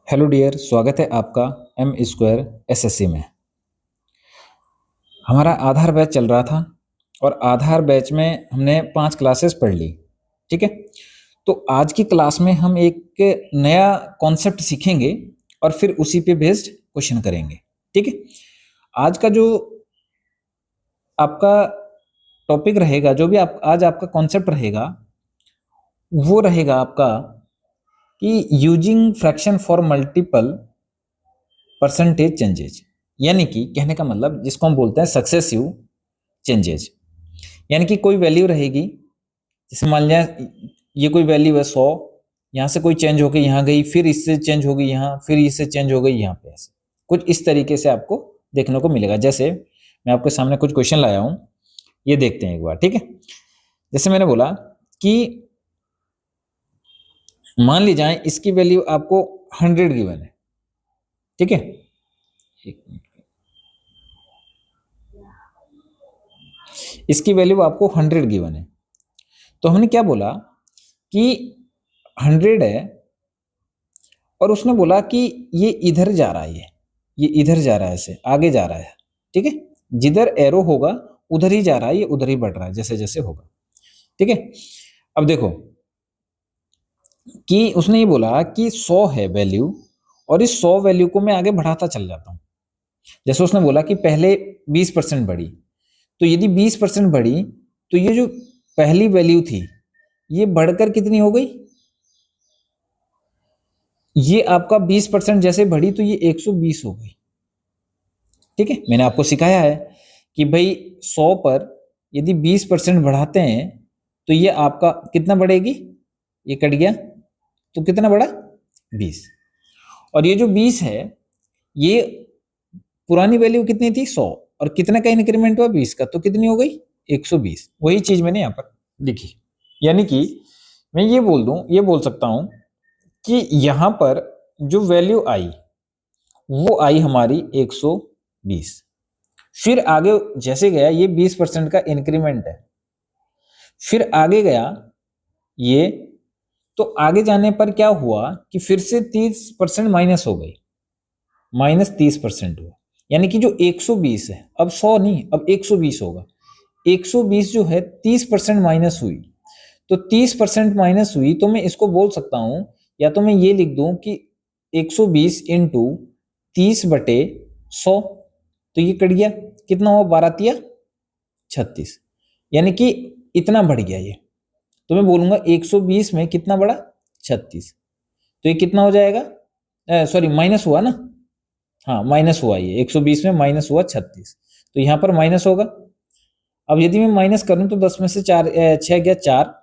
Hello dear, स्वागत है आपका एम स्क्वायर एसएससी में। हमारा आधार बैच चल रहा था और आधार बैच में हमने 5 क्लासेस पढ़ ली। ठीक है, तो आज की क्लास में हम एक नया कॉन्सेप्ट सीखेंगे और फिर उसी पे बेस्ड क्वेश्चन करेंगे। ठीक है, आज का जो आपका टॉपिक रहेगा, जो भी आप आज आपका कॉन्सेप्ट रहेगा, वो रहेगा आपका कि using fraction for multiple percentage changes. यानी कि कहने का मतलब जिसको हम बोलते हैं सक्सेसिव चेंजेज। यानी कि कोई वैल्यू रहेगी, जैसे मान लिया ये कोई वैल्यू है 100, यहाँ से कोई चेंज हो गई यहाँ गई, फिर इससे चेंज हो गई यहाँ, फिर इससे चेंज हो गई यहाँ पे। ऐसे कुछ इस तरीके से आपको देखने को मिलेगा। जैसे मैं आपके सामने कुछ क्वेश्चन लाया हूँ, ये देखते हैं एक बार। ठीक है, जैसे मैंने बोला कि मान ली जाए इसकी वैल्यू आपको 100 गिवन है। ठीक है, एक मिनट, इसकी वैल्यू आपको 100 गिवन है। तो हमने क्या बोला कि 100 है और उसने बोला कि ये इधर जा रहा है, ये इधर जा रहा है, ऐसे आगे जा रहा है। ठीक है, जिधर एरो होगा उधर ही जा रहा है, ये उधर ही बढ़ रहा है जैसे जैसे होगा। ठीक है, अब देखो कि उसने ये बोला कि 100 है वैल्यू और इस 100 वैल्यू को मैं आगे बढ़ाता चल जाता हूं। जैसे उसने बोला कि पहले 20% बढ़ी, तो यदि 20% बढ़ी तो ये जो पहली वैल्यू थी ये बढ़कर कितनी हो गई, ये आपका 20% जैसे बढ़ी तो ये 120 हो गई। ठीक है, मैंने आपको सिखाया है कि भाई 100 पर यदि 20% बढ़ाते हैं तो ये आपका कितना बढ़ेगी, ये कट गया तो कितना बढ़ा 20। और ये जो 20 है ये पुरानी वैल्यू कितनी थी 100, और कितने का इंक्रीमेंट हुआ 20 का, तो कितनी हो गई 120। वही चीज मैंने यहाँ पर लिखी। यानी कि मैं ये बोल दूं, ये बोल सकता हूं कि यहाँ पर जो वैल्यू आई वो आई हमारी 120। फिर आगे जैसे गया ये 20% का इंक्रीमेंट है, फिर आगे गया ये, तो आगे जाने पर क्या हुआ कि फिर से 30% माइनस हो गई, माइनस 30% हुआ। यानी कि जो 120 है अब 100 नहीं, अब 120 होगा। 120 जो है 30% माइनस हुई, तो 30% माइनस हुई तो मैं इसको बोल सकता हूं, या तो मैं ये लिख दूं कि 120 इंटू 30/100, तो ये कट गया, कितना हुआ 12 36, यानी कि इतना बढ़ गया ये। तो मैं बोलूंगा 120 में कितना बढ़ा 36, तो ये कितना हो जाएगा, सॉरी माइनस हुआ ना, हाँ माइनस हुआ, ये 120 में माइनस हुआ 36, तो यहाँ पर माइनस होगा। अब यदि मैं माइनस करूं तो 10 में से 4 6 गया 4,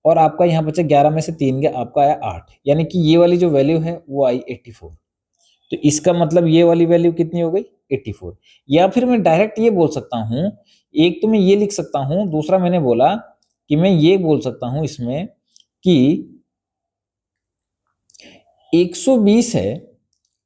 और आपका यहाँ बचा 11 में से 3 गया, आपका आया 8, यानी कि ये वाली जो वैल्यू है वो आई 84। तो इसका मतलब ये वाली वैल्यू कितनी हो गई 84। या फिर मैं डायरेक्ट ये बोल सकता हूं, एक तो मैं ये लिख सकता हूं, दूसरा मैंने बोला कि मैं ये बोल सकता हूं इसमें कि 120 है,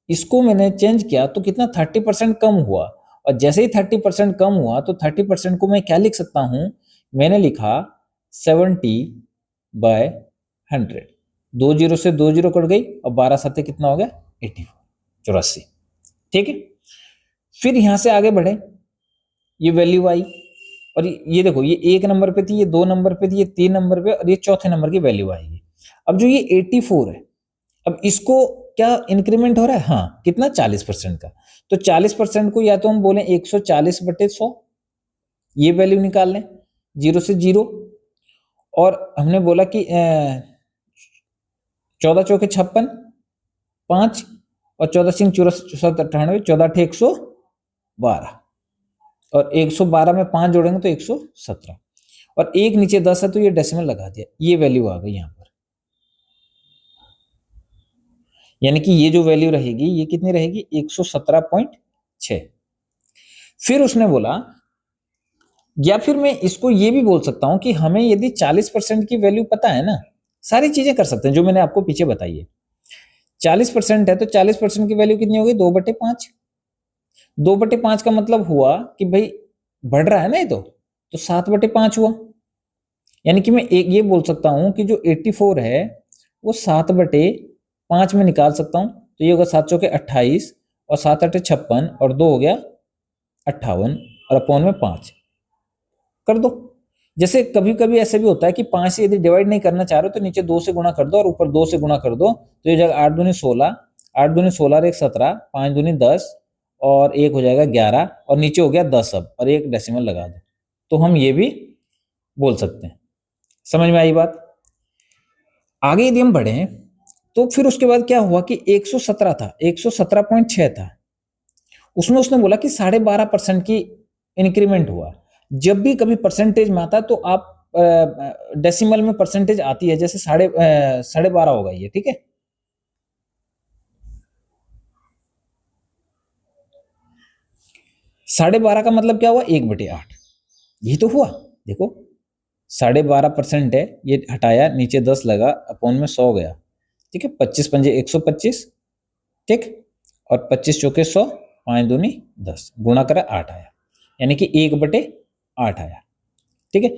इसको मैंने चेंज किया तो कितना 30% कम हुआ, और जैसे ही 30% कम हुआ तो 30% को मैं क्या लिख सकता हूं, मैंने लिखा 70/100। 2 जीरो से 2 जीरो कट गई और 12 सत्ते कितना हो गया 84, 84। ठीक है, फिर यहां से आगे बढ़े, ये वैल्यू आई, और ये देखो ये 1 नंबर पे थी, ये 2 नंबर पे थी, ये 3 नंबर पे, और ये चौथे नंबर की वैल्यू आएगी। अब जो ये 84 है, अब इसको क्या इंक्रीमेंट हो रहा है, हाँ कितना 40% का, तो 40% को या तो हम बोले 140/100, ये वैल्यू निकाल लें, 0 से 0। और हमने बोला कि 14 चौके 56, 5, और 14 सिंह 64 98, 14 112, और 112 में 5 जोड़ेंगे तो 117, और एक नीचे 10 है तो ये डेसिमल लगा दिया, ये वैल्यू आ गई यहाँ पर। यानी कि ये जो वैल्यू रहेगी ये कितनी रहेगी 117.6। फिर उसने बोला, या फिर मैं इसको ये भी बोल सकता हूं कि हमें यदि 40% की वैल्यू पता है ना, सारी चीजें कर सकते हैं जो मैंने आपको पीछे बताई है। 40% है तो 40% की वैल्यू कितनी होगी 2/5। 2/5 का मतलब हुआ कि भाई बढ़ रहा है ना ये, तो 7/5 हुआ। यानी कि मैं एक ये बोल सकता हूं कि जो 84 है वो 7/5 में निकाल सकता हूं, तो ये होगा 7 चौके 28 और 7 8 56 और 2 हो गया 58 और अपॉन में 5 कर दो। जैसे कभी कभी ऐसे भी होता है कि 5 से यदि डिवाइड नहीं करना चाह रहे हो तो नीचे 2 से गुणा कर दो और ऊपर 2 से गुणा कर दो, तो ये हो जाएगा 8 दूनी 16, 8 दूनी 16 और 1 17, 5 दूनी 10 और 1 हो जाएगा 11 और नीचे हो गया 10 अब, और एक डेसिमल लगा दो, तो हम ये भी बोल सकते हैं। समझ में आई बात? आगे यदि हम बढ़े तो फिर उसके बाद क्या हुआ कि 117 था, 117.6 था, उसमें उसने बोला कि 12.5% की इंक्रीमेंट हुआ। जब भी कभी परसेंटेज में आता तो आप डेसिमल में परसेंटेज आती है, जैसे 12.5 होगा ये, ठीक है। साढ़े 12 का मतलब क्या हुआ? 1/8, यही तो हुआ। देखो 12.5% है, ये हटाया, नीचे 10 लगा, अपॉन में 100 गया, ठीक है। 25 पंजे 125, ठीक, और 25 चौके 100, 5 दूनी 10, गुणा करा 8 आया, यानी कि 1/8 आया, ठीक है।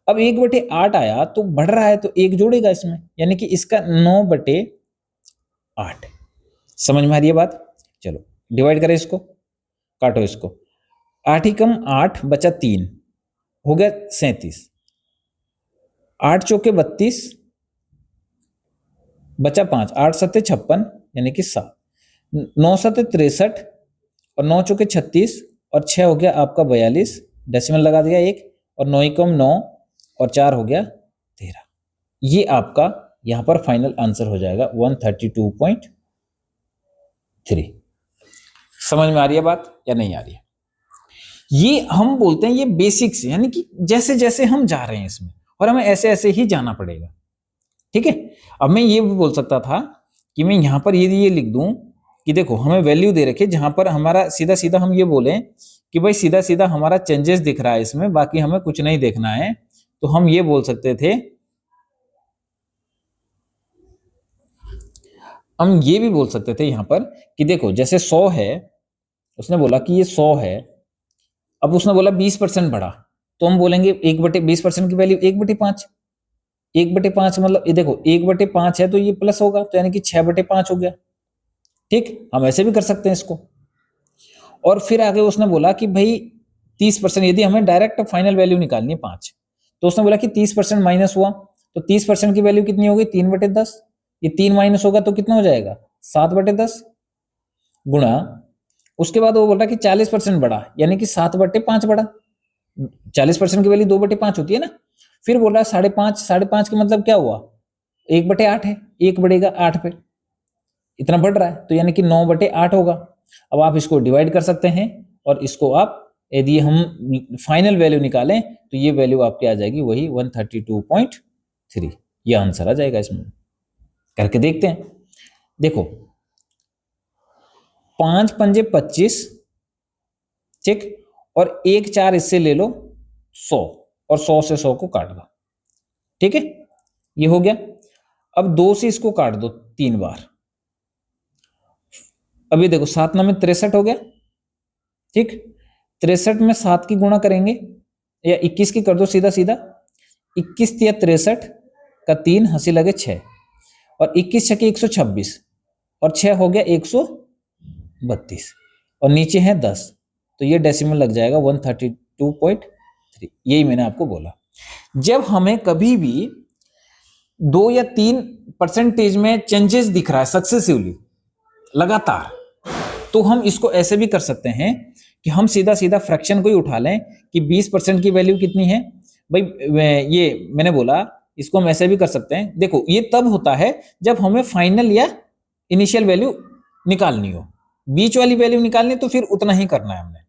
अब 1/8 आया तो बढ़ रहा है तो 1 जोड़ेगा इसमें, यानी कि इसका 9/8। समझ में आ रही है बात? चलो डिवाइड करें इसको, काटो इसको, 8 ही कम 8 बचा 3, हो गया 37, 8 चौके 32 बचा 5, 8 सत्ते 56 यानी कि 7, 9 सत्ते 63 और 9 चौके 36 और 6 हो गया आपका 42, डेसिमल लगा दिया 1, और 9 ही कम 9 और 4 हो गया 13। ये आपका यहां पर फाइनल आंसर हो जाएगा 132.3। समझ में आ रही है बात या नहीं आ रही है? ये हम बोलते हैं ये बेसिक्स, यानी कि जैसे जैसे हम जा रहे हैं इसमें, और हमें ऐसे ऐसे ही जाना पड़ेगा, ठीक है। अब मैं ये भी बोल सकता था कि मैं यहां पर ये लिख दूं कि देखो हमें वैल्यू दे रखे, जहां पर हमारा सीधा सीधा हम ये बोलें कि भाई सीधा सीधा हमारा चेंजेस दिख रहा है इसमें, बाकी हमें कुछ नहीं देखना है, तो हम ये बोल सकते थे, हम ये भी बोल सकते थे यहां पर कि देखो जैसे 100 है, उसने बोला कि ये 100 है, अब उसने बोला 20% बढ़ा, तो हम बोलेंगे 1/20% की वैल्यू 1/5, 1/5 मतलब ये देखो 1/5 है तो ये प्लस होगा, तो यानी कि 6/5 हो गया, ठीक। हम ऐसे भी कर सकते हैं इसको। और फिर आगे उसने बोला कि भाई 30%, यदि हमें डायरेक्ट फाइनल वैल्यू निकालनी है 5, तो उसने बोला कि 30% माइनस हुआ, तो 30% की वैल्यू कितनी होगी? 3/10, ये 3 माइनस होगा तो कितना हो जाएगा? 7/10 गुणा, उसके बाद वो बोल रहा कि 40% बढ़ा, यानी कि 7/5 बढ़ा, 40% की वैल्यू 2/5 होती है ना। फिर बोल रहा है 5.5, 5.5 का मतलब क्या हुआ? 1/8 है, 1 बढ़ेगा 8 पे, इतना बढ़ रहा है, तो यानी कि 9/8 होगा। अब आप इसको डिवाइड कर सकते हैं, और इसको आप यदि हम फाइनल वैल्यू निकालें तो ये वैल्यू आपकी आ जाएगी वही 132.3, ये आंसर आ जाएगा। इसमें करके देखते हैं। देखो 5 पंजे 25, ठीक, और 1 4 इससे ले लो 100, और 100 से 100 को काट दो, ठीक है, ये हो गया। अब 2 से इसको काट दो 3 बार, अभी देखो 7 9 में 63 हो गया, ठीक। 63 में 7 की गुणा करेंगे, या 21 की कर दो सीधा सीधा, 21 या 63 का 3 हंसी लगे 6, और 21 छके 126, और 6 हो गया 132, और नीचे है 10, तो ये डेसिमल लग जाएगा 132.3। यही मैंने आपको बोला, जब हमें कभी भी 2 या 3% में चेंजेस दिख रहा है सक्सेसिवली लगातार, तो हम इसको ऐसे भी कर सकते हैं कि हम सीधा सीधा फ्रैक्शन को ही उठा लें कि 20% की वैल्यू कितनी है भाई, ये मैंने बोला, इसको हम ऐसे भी कर सकते हैं। देखो ये तब होता है जब हमें फाइनल या इनिशियल वैल्यू निकालनी हो, बीच वाली वैल्यू निकालनी तो फिर उतना ही करना है हमने,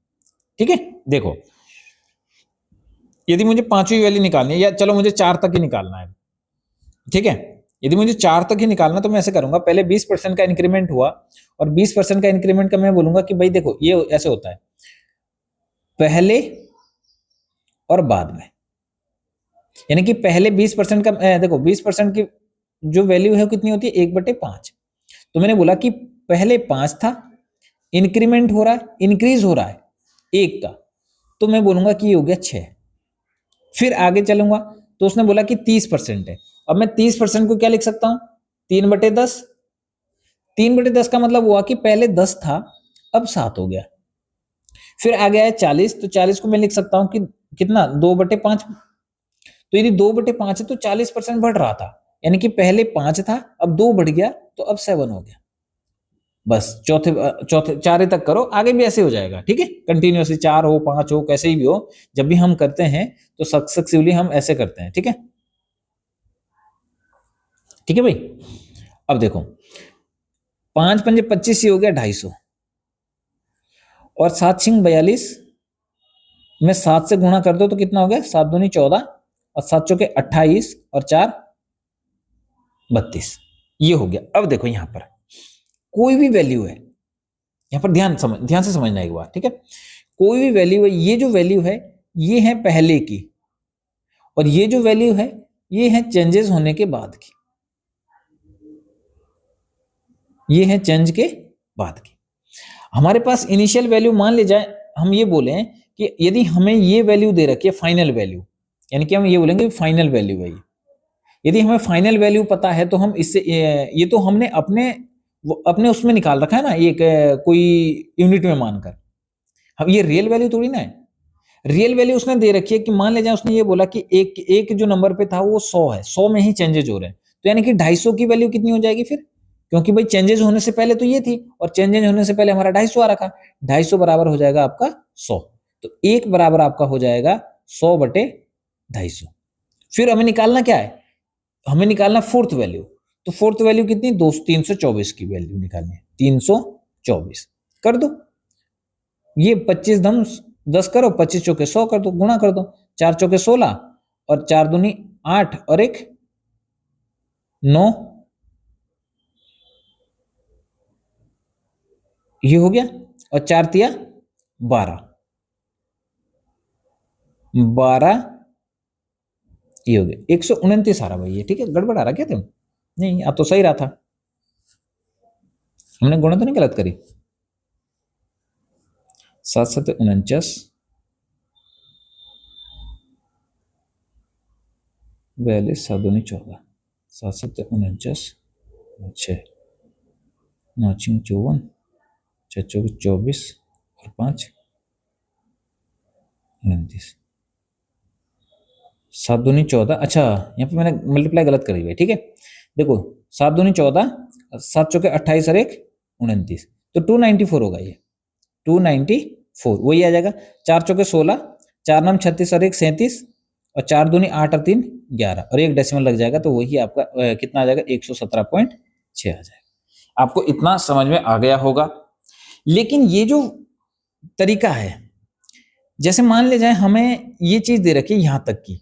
ठीक है। देखो यदि मुझे 5वीं वैल्यू निकालनी है, या चलो मुझे 4 तक ही निकालना है, ठीक है, यदि मुझे 4 तक ही निकालना तो मैं ऐसे करूंगा, पहले 20% का इंक्रीमेंट हुआ, और 20% का इंक्रीमेंट का मैं बोलूंगा कि भाई देखो ये ऐसे होता है, पहले और बाद में, यानी कि पहले 20% का देखो 20% की जो वैल्यू है कितनी होती है? 1/5। तो मैंने बोला कि पहले 5 था, इंक्रीमेंट हो रहा है, इंक्रीज हो रहा है 1 का, तो मैं बोलूंगा कि ये हो गया 6। फिर आगे चलूंगा तो उसने बोला कि 30% है, अब मैं 30% को क्या लिख सकता हूं? 3/10, 3/10 का मतलब हुआ कि पहले 10 था, अब 7 हो गया। फिर आ गया है 40, तो 40 को मैं लिख सकता हूं कि कितना, 2/5। तो यदि 2/5 है तो 40% बढ़ रहा था, यानी कि पहले 5 था, अब 2 बढ़ गया, तो अब 7 हो गया। बस चौथे चौथे 4 तक करो, आगे भी ऐसे हो जाएगा, ठीक है। कंटिन्यूअसली 4 हो 5 हो कैसे भी हो, जब भी हम करते हैं तो सक्सेसिवली हम ऐसे करते हैं, ठीक है। ठीक है भाई। अब देखो 5 पंजे 25 ही हो गया 250, और 7 छिंग 42 में 7 से गुणा कर दो तो कितना हो गया, 7 दूनी 14 और 7 चौके 28 और 4 32, ये हो गया। अब देखो यहां पर कोई भी वैल्यू है, यहां पर ध्यान से समझना एक बार, ठीक है। कोई भी वैल्यू है, ये जो वैल्यू है ये है पहले की, और ये जो वैल्यू है ये है चेंजेस होने के बाद की, ये है चेंज के बाद की। हमारे पास इनिशियल वैल्यू मान ले जाए, हम ये बोले कि यदि हमें ये वैल्यू दे रखी है फाइनल वैल्यू, यानी कि हम ये बोलेंगे फाइनल वैल्यू है ये। यदि हमें फाइनल वैल्यू पता है तो हम इससे ये तो हमने अपने उसमें निकाल रखा है ना, एक कोई यूनिट में मानकर। हम ये रियल वैल्यू थोड़ी ना है, रियल वैल्यू उसने दे रखी है कि मान ले जाए उसने ये बोला कि एक एक जो नंबर पे था वो 100 है, 100 में ही चेंजेस हो रहे हैं, तो यानी कि 250 की वैल्यू कितनी हो जाएगी फिर, क्योंकि भाई चेंजेस होने से पहले तो ये थी और चेंजेस होने से पहले हमारा 250 आ रखा, 250 बराबर हो जाएगा आपका 100, तो एक बराबर आपका हो जाएगा 100/250। फिर हमें निकालना क्या है, हमें निकालना फोर्थ वैल्यू, तो फोर्थ वैल्यू कितनी, 324 की वैल्यू निकालनी है, 324 कर दो, ये 25 धम 10 करो, 25 चौके 100 कर दो, गुणा कर दो, 4 चौके 16 और 4 दूनी 8 और 1 9, ये हो गया, और 4 तिया 12, 12 ये हो गया 129 आ रहा भाई, ये ठीक है। गड़बड़ आ रहा क्या तुम, नहीं अब तो सही रहा था, हमने गुणा तो नहीं गलत करी। 7 7 49 42 7 दूनी 14, 7 7 49 6 9 5 54 6 चौके 24 और 5 29, 7 दूनी 14, अच्छा यहाँ पे मैंने मल्टीप्लाई गलत करी हुई है, ठीक है। देखो 7 दूनी 14, 7 चौके 28 और 1 29, तो 294 होगा ये, 294 वही आ जाएगा। 4 चौके 16, 4 नाम 36 और 1 37 और 4 दूनी 8 और 3 11 और 1 डेसिमल लग जाएगा, तो वही आपका कितना आ जाएगा, 117.6 आ जाएगा। आपको इतना समझ में आ गया होगा। लेकिन ये जो तरीका है, जैसे मान ले जाए हमें ये चीज दे रखी है यहां तक की,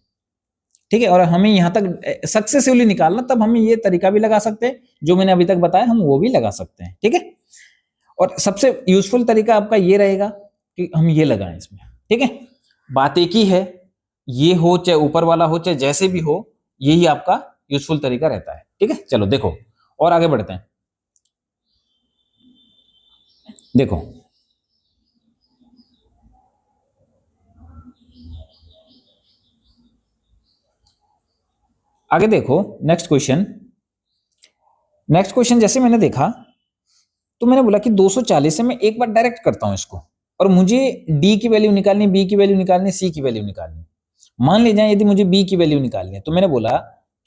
ठीक है, और हमें यहां तक सक्सेसिवली निकालना, तब हम ये तरीका भी लगा सकते हैं जो मैंने अभी तक बताया, हम वो भी लगा सकते हैं, ठीक है। और सबसे यूजफुल तरीका आपका ये रहेगा कि हम ये लगाएं इसमें, ठीक है। बात एक ही है, ये हो चाहे ऊपर वाला हो चाहे जैसे भी हो, यही आपका यूजफुल तरीका रहता है, ठीक है। चलो देखो और आगे बढ़ते हैं। देखो आगे देखो, नेक्स्ट क्वेश्चन। नेक्स्ट क्वेश्चन जैसे मैंने देखा तो मैंने बोला कि 240 से मैं एक बार डायरेक्ट करता हूं इसको, और मुझे डी की वैल्यू निकालनी, बी की वैल्यू निकालनी, सी की वैल्यू निकालनी। मान लीजिए यदि मुझे बी की वैल्यू निकालनी है, तो मैंने बोला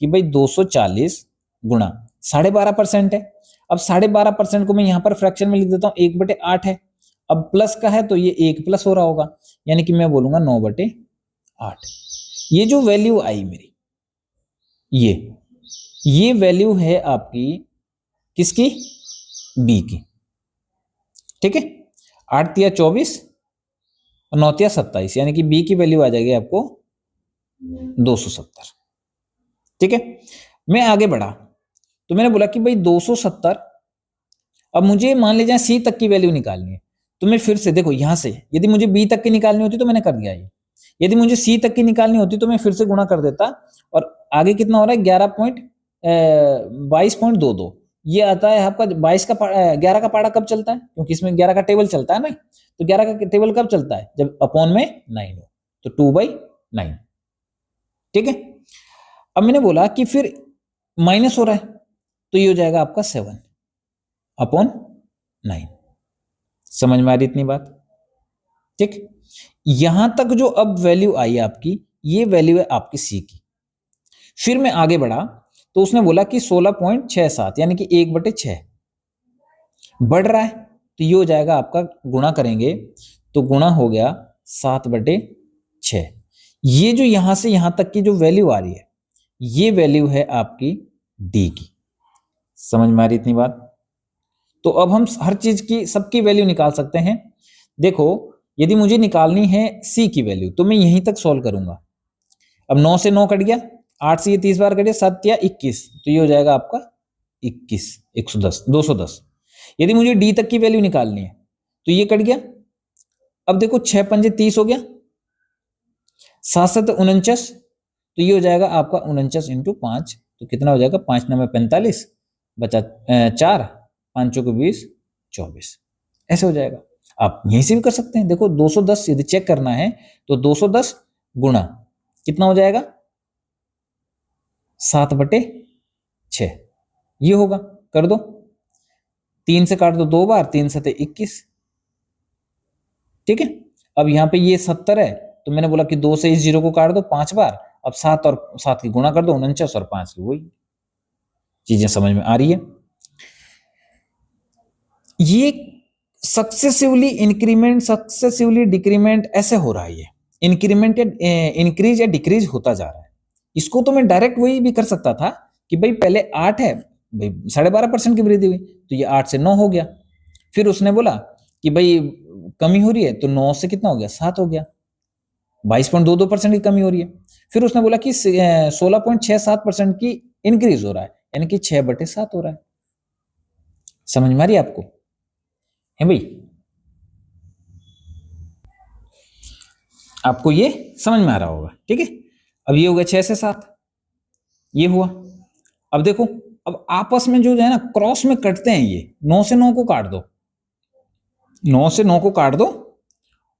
कि भाई 240 गुणा 12.5% है। अब 12.5% को मैं यहां पर फ्रैक्शन में लिख देता हूं, 1/8 है। अब प्लस का है तो ये 1 प्लस हो रहा होगा, यानी कि मैं बोलूंगा 9/8। ये जो वैल्यू आई मेरी, ये वैल्यू है आपकी किसकी, बी की, ठीक है। 8 तिया 24 और 9 तिया 27, यानी कि बी की वैल्यू आ जाएगी आपको 270, ठीक है। मैं आगे बढ़ा तो मैंने बोला कि भाई 270, अब मुझे मान लीजिए सी तक की वैल्यू निकालनी है, तो मैं फिर से देखो यहां से यदि मुझे बी तक की निकालनी होती तो मैंने कर दिया ये, यदि मुझे सी तक की निकालनी होती तो मैं फिर से गुणा कर देता, और आगे कितना हो रहा है 22.22, ये आता है आपका 11 का पारा कब चलता है, क्योंकि इसमें 11 का टेबल चलता है ना, तो 11 का टेबल कब चलता है, जब अपॉन में 9 हो, तो 2/9, ठीक है। अब मैंने बोला कि फिर माइनस हो रहा है, तो ये हो जाएगा आपका 7, अपॉन 9। समझ में आ रही इतनी बात? ठीक, यहां तक जो अब वैल्यू आई आपकी, ये वैल्यू है आपकी सी की। फिर मैं आगे बढ़ा तो उसने बोला कि 16.67 यानी कि 1/6 बढ़ रहा है, तो ये हो जाएगा आपका, गुणा करेंगे तो गुणा हो गया 7/6। ये जो यहां से यहां तक की जो वैल्यू आ रही है, ये वैल्यू है आपकी डी की। समझ में आ रही इतनी बात? तो अब हम हर चीज की, सबकी वैल्यू निकाल सकते हैं। देखो, यदि मुझे निकालनी है सी की वैल्यू तो मैं यहीं तक सॉल्व करूंगा। अब 9 से 9 कट गया, 8 से ये 30 बार कट गया, 7 या 21, तो ये हो जाएगा आपका 21, 110, 210। यदि मुझे डी तक की वैल्यू निकालनी है तो ये कट गया। अब देखो 6 पंजे 30 हो गया, 7 7 49, तो ये हो जाएगा आपका 49 इंटू 5, तो कितना हो जाएगा, 5 9 45, बचा 4, 5 चौके 20, 24, ऐसे हो जाएगा। आप यहीं से भी कर सकते हैं। देखो 210 यदि चेक करना है तो 210 गुणा कितना हो जाएगा, 7/6, ये होगा। कर दो, 3 से काट दो 2 बार, 3 7 21, ठीक है। अब यहाँ पे ये 70 है, तो मैंने बोला कि 2 से इस 0 को काट दो 5 बार। अब 7 और 7 की गुणा कर दो, 49 और 5 की, वही चीजें समझ में आ रही है। ये सक्सेसिवली इंक्रीमेंट, सक्सेसिवली डिक्रीमेंट ऐसे हो रहा है। ये इंक्रीमेंट या इंक्रीज या डिक्रीज होता जा रहा है। इसको तो मैं डायरेक्ट वही भी कर सकता था कि भाई पहले 8 है, भाई 12.5% की वृद्धि हुई, तो ये 8 से 9 हो गया। फिर उसने बोला कि भाई कमी हो रही है, तो 9 से कितना हो गया, 7 हो गया, 22.22% की कमी हो रही है। फिर उसने बोला कि 16.67% की इंक्रीज हो रहा है, यानी कि 6/7 हो रहा है। समझ में आ रही है आपको, है भाई? आपको ये समझ में आ रहा होगा, ठीक है। अब ये हो गया 6 से 7, ये हुआ। अब देखो, अब आपस में जो है ना, क्रॉस में कटते हैं ये, 9 से 9 को काट दो, 9 से 9 को काट दो,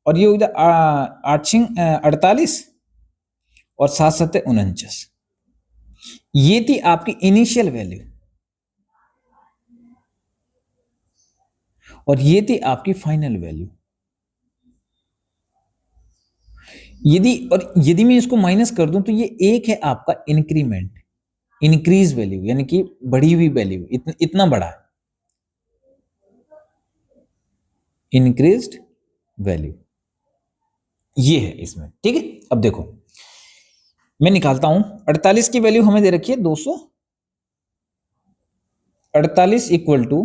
और ये हो गया 8 48 और 7 7 49। ये थी आपकी इनिशियल वैल्यू, और ये थी आपकी फाइनल वैल्यू। यदि मैं इसको माइनस कर दूं तो ये एक है आपका इंक्रीमेंट, इंक्रीज वैल्यू, यानी कि बढ़ी हुई वैल्यू, इतना बड़ा है, इंक्रीज्ड वैल्यू ये है इसमें, ठीक है। अब देखो मैं निकालता हूं, 48 की वैल्यू हमें दे रखी है 248 इक्वल टू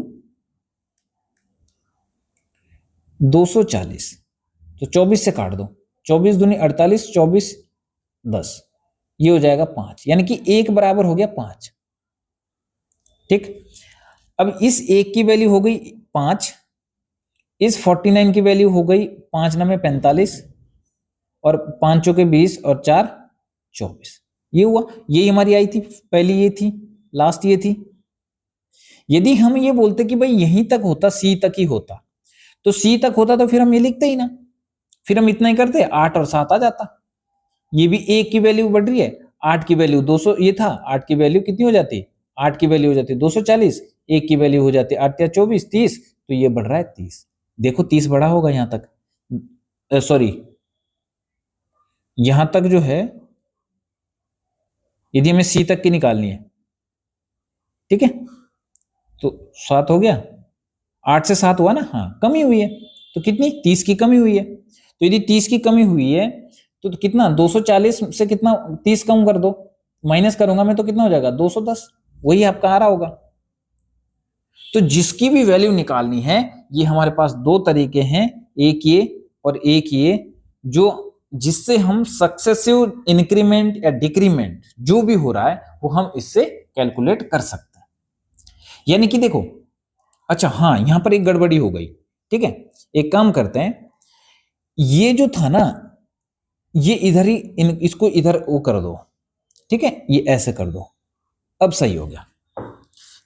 240, तो 24 से काट दो, 24 दूनी 48, 24 10, ये हो जाएगा 5, यानी कि 1 बराबर हो गया 5, ठीक। अब इस 1 की वैल्यू हो गई 5, इस 49 की वैल्यू हो गई 5 9 45, और 5 चौके 20 और 4 24, ये हुआ। यही हमारी आई थी पहली, ये थी लास्ट, ये थी। यदि हम ये बोलते कि भाई यहीं तक होता, सी तक ही होता, तो सी तक होता तो फिर हम ये लिखते ही ना, फिर हम इतना ही करते, 8 और 7 आ जाता। ये भी 1 की वैल्यू बढ़ रही है, 8 की वैल्यू 200, ये था 8 की वैल्यू कितनी हो जाती, 8 की वैल्यू हो जाती 240, 1 की वैल्यू हो जाती 8 या 24 30, तो ये बढ़ रहा है 30। देखो 30 बढ़ा होगा यहां तक, सॉरी यहां तक जो है, यदि हमें सी तक की निकालनी है, ठीक है, तो 7 हो गया, 8 से 7 हुआ ना, हाँ कमी हुई है, तो कितनी, 30 की कमी हुई है। तो यदि 30 की कमी हुई है तो कितना, 240 से कितना 30 कम कर दो, माइनस करूंगा मैं तो कितना हो जाएगा 210, वही आपका आ रहा होगा। तो जिसकी भी वैल्यू निकालनी है, ये हमारे पास दो तरीके हैं, एक ये और एक ये, जो जिससे हम सक्सेसिव इंक्रीमेंट या डिक्रीमेंट जो भी हो रहा है वो हम इससे कैलकुलेट कर सकते हैं। यानी कि देखो, अच्छा हाँ, यहां पर एक गड़बड़ी हो गई, ठीक है। एक काम करते हैं, ये जो था ना, ये इधर ही इसको इधर वो कर दो, ठीक है, ये ऐसे कर दो, अब सही हो गया।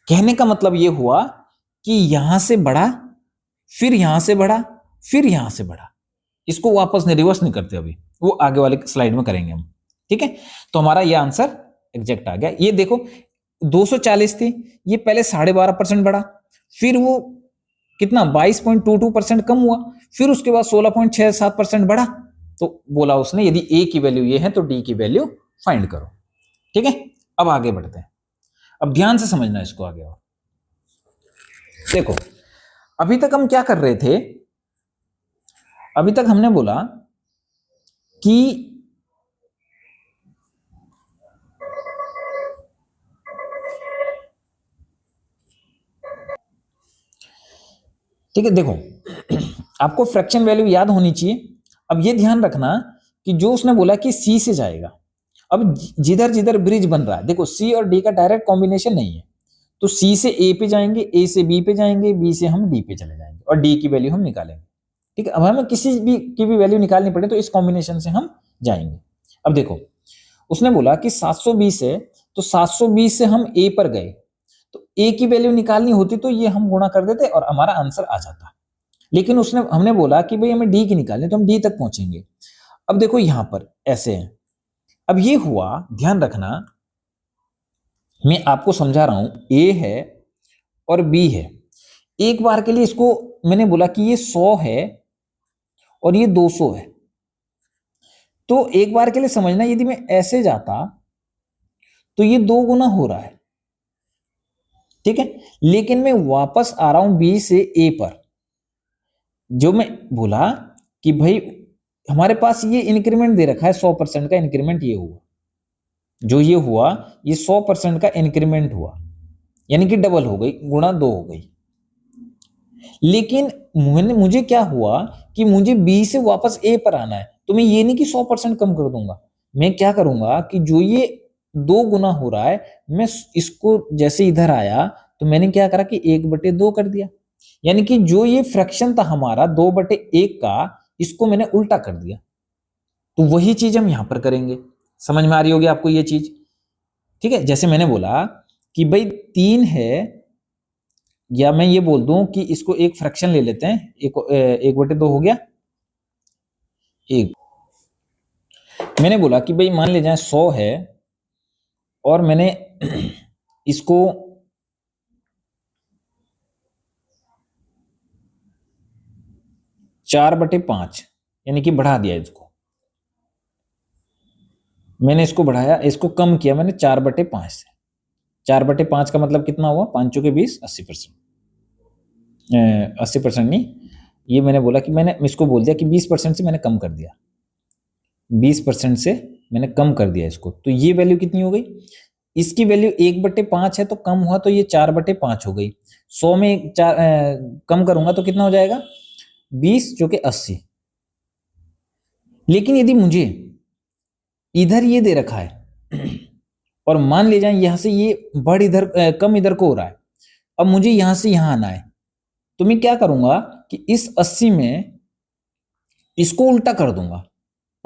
कहने का मतलब ये हुआ कि यहां से बढ़ा, फिर यहां से बढ़ा, फिर यहां से बढ़ा, इसको वापस नहीं, रिवर्स नहीं करते, अभी वो आगे वाले स्लाइड में करेंगे हम, ठीक है। तो हमारा ये आंसर एग्जैक्ट आ गया। ये देखो 240 थी, ये पहले 12.5% बढ़ा, फिर वो कितना 22.22% कम हुआ, फिर उसके बाद 16.67% बढ़ा। तो बोला उसने यदि ए की वैल्यू ये है तो डी की वैल्यू फाइंड करो। ठीक है, अब आगे बढ़ते हैं। अब ध्यान से समझना इसको आगे। और देखो, अभी तक हम क्या कर रहे थे, अभी तक हमने बोला कि ठीक है, देखो आपको फ्रैक्शन वैल्यू याद होनी चाहिए। अब ये ध्यान रखना कि जो उसने बोला कि सी से जाएगा, अब जिधर जिधर ब्रिज बन रहा है, देखो सी और डी का डायरेक्ट कॉम्बिनेशन नहीं है, तो सी से ए पे जाएंगे, ए से बी पे जाएंगे, बी से हम डी पे चले जाएंगे और डी की वैल्यू हम निकालेंगे। ठीक है, अब हमें किसी भी की भी वैल्यू निकालनी पड़े तो इस कॉम्बिनेशन से हम जाएंगे। अब देखो उसने बोला कि 720 है, तो 720 से हम ए पर गए, तो ए की वैल्यू निकालनी होती तो ये हम गुणा कर देते और हमारा आंसर आ जाता। लेकिन हमने बोला कि भाई हमें डी की निकालनी, तो हम डी तक पहुंचेंगे। अब देखो यहां पर ऐसे है, अब ये हुआ, ध्यान रखना मैं आपको समझा रहा हूं, ए है और बी है। एक बार के लिए इसको मैंने बोला कि ये 100 है और ये 200 है, तो एक बार के लिए समझना यदि मैं ऐसे जाता तो ये 2 गुना हो रहा है। ठीक है, लेकिन मैं वापस आ रहा हूं बी से ए पर। जो मैं बोला कि भाई हमारे पास ये इंक्रीमेंट दे रखा है, 100% का इंक्रीमेंट ये हुआ, जो ये हुआ ये 100% का इंक्रीमेंट हुआ, यानी कि डबल हो गई, गुणा 2 हो गई। लेकिन मुझे क्या हुआ कि मुझे बी से वापस ए पर आना है, तो मैं ये नहीं कि 100% कम कर दूंगा, मैं क्या करूंगा कि जो ये 2 गुना हो रहा है, मैं इसको जैसे इधर आया तो मैंने क्या करा कि 1/2 कर दिया, यानी कि जो ये फ्रैक्शन था हमारा 2/1 का, इसको मैंने उल्टा कर दिया। तो वही चीज हम यहां पर करेंगे। समझ में आ रही होगी आपको ये चीज? ठीक है, जैसे मैंने बोला कि भाई 3 है, या मैं ये बोल दूं कि इसको एक फ्रैक्शन ले लेते हैं, 1/2 हो गया। एक मैंने बोला कि भाई मान ले जाए 100 है और मैंने इसको 4/5 यानी कि बढ़ा दिया, इसको मैंने इसको बढ़ाया, इसको कम किया मैंने 4/5 से। 4/5 का मतलब कितना हुआ, 5 चौके 20, 80%। 80% नहीं, ये मैंने बोला कि मैंने इसको बोल दिया कि 20% से मैंने कम कर दिया, 20% से मैंने कम कर दिया इसको, तो ये वैल्यू कितनी हो गई, इसकी वैल्यू 1/5 है तो कम हुआ तो ये 4/5 हो गई। 100 में कम करूंगा तो कितना हो जाएगा, 20 जो कि 80। लेकिन यदि मुझे इधर ये दे रखा है और मान ले जाए यहां से ये बढ़ इधर कम इधर को हो रहा है, अब मुझे यहां से यहां आना है, तो मैं क्या करूंगा कि इस 80 में इसको उल्टा कर दूंगा,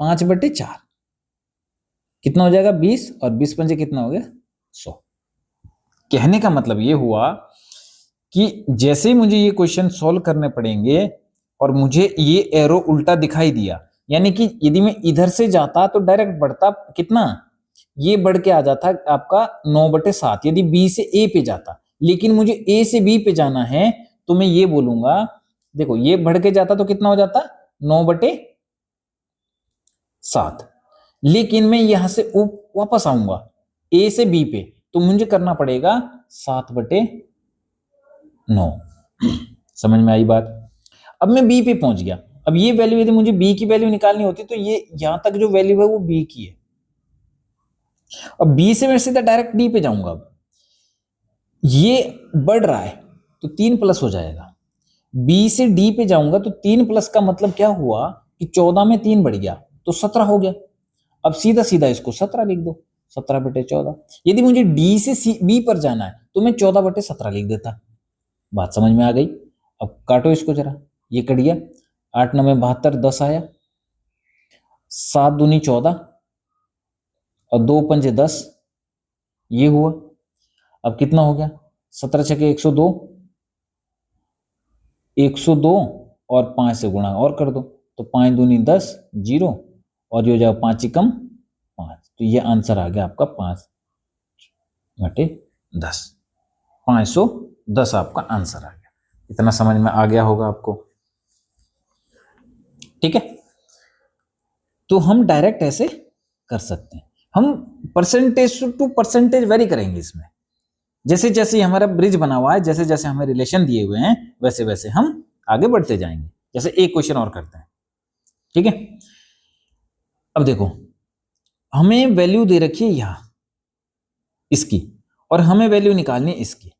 5/4 कितना हो जाएगा, 20, और 20 पंजे कितना हो गया, 100। कहने का मतलब ये हुआ कि जैसे ही मुझे ये क्वेश्चन सॉल्व करने पड़ेंगे और मुझे ये एरो उल्टा दिखाई दिया, यानी कि यदि मैं इधर से जाता तो डायरेक्ट बढ़ता कितना, ये बढ़ के आ जाता आपका 9/7 यदि बी से ए पे जाता, लेकिन मुझे ए से बी पे जाना है तो मैं ये बोलूंगा, देखो ये बढ़ के जाता तो कितना हो जाता, 9/7, लेकिन मैं यहां से वापस आऊंगा ए से बी पे, तो मुझे करना पड़ेगा 7/9। समझ में आई बात? अब मैं बी पे पहुंच गया, अब ये वैल्यू यदि मुझे बी की वैल्यू निकालनी होती तो ये यहां तक जो वैल्यू है वो बी की है, अब बी से मैं सीधा डायरेक्ट डी पे जाऊंगा। अब ये बढ़ रहा है तो 3+ हो जाएगा, बी से डी पे जाऊंगा तो 3+ का मतलब क्या हुआ कि 14 में 3 बढ़ गया तो 17 हो गया। अब सीधा सीधा इसको 17 लिख दो, 17/14। यदि मुझे डी से बी पर जाना है तो मैं 14/17 लिख देता। बात समझ में आ गई? अब काटो इसको जरा, ये कट गया, 8 9 72, 10 आया, 7 दूनी 14 और 2 पंजे 10, ये हुआ। अब कितना हो गया, 17 छके 102, 102 और 5 से गुणा और कर दो, तो 5 दूनी 10, 0, और ये हो जाएगा 5 कम 5, तो ये आंसर आ गया आपका 5/10, 500 10 आपका आंसर आ गया। इतना समझ में आ गया होगा आपको, ठीक है। तो हम डायरेक्ट ऐसे कर सकते हैं। हम परसेंटेज टू परसेंटेज वेरी करेंगे इसमें, जैसे जैसे हमारा ब्रिज बना हुआ है, जैसे जैसे हमें रिलेशन दिए हुए हैं, वैसे वैसे हम आगे बढ़ते जाएंगे। जैसे एक क्वेश्चन और करते हैं, ठीक है। अब देखो, हमें वैल्यू दे रखी है यहां इसकी, और हमें वैल्यू निकालनी है इसकी।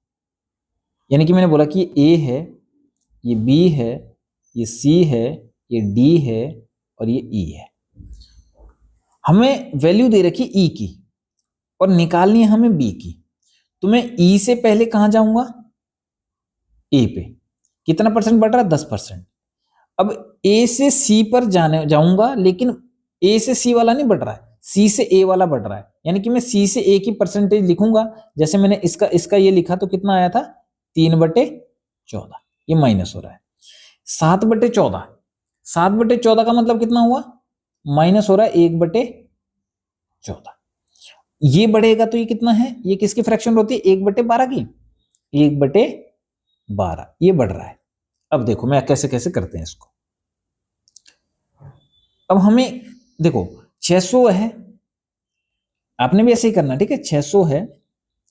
यानी कि मैंने बोला कि ये A है, ये B है, ये C है, ये D है और ये E है। हमें वैल्यू दे रखी E की और निकालनी है हमें B की। तो मैं E से पहले कहां जाऊंगा? A पे। कितना परसेंट बढ़ रहा है? 10%। अब A से C पर जाने जाऊंगा, लेकिन A से C वाला नहीं बढ़ रहा है, C से A वाला बढ़ रहा है। यानी कि मैं C से A की परसेंटेज लिखूंगा। जैसे मैंने इसका ये लिखा तो कितना आया था? 3/14। ये माइनस हो रहा है। 7/14, 7/14 का मतलब कितना हुआ? माइनस हो रहा है 1/14। ये बढ़ेगा तो ये कितना है? ये किसकी फ्रैक्शन होती है? 1/12 की। 1/12 ये बढ़ रहा है। अब देखो मैं कैसे कैसे करते हैं इसको। अब हमें देखो 600 है, आपने भी ऐसे ही करना, ठीक है। 600 है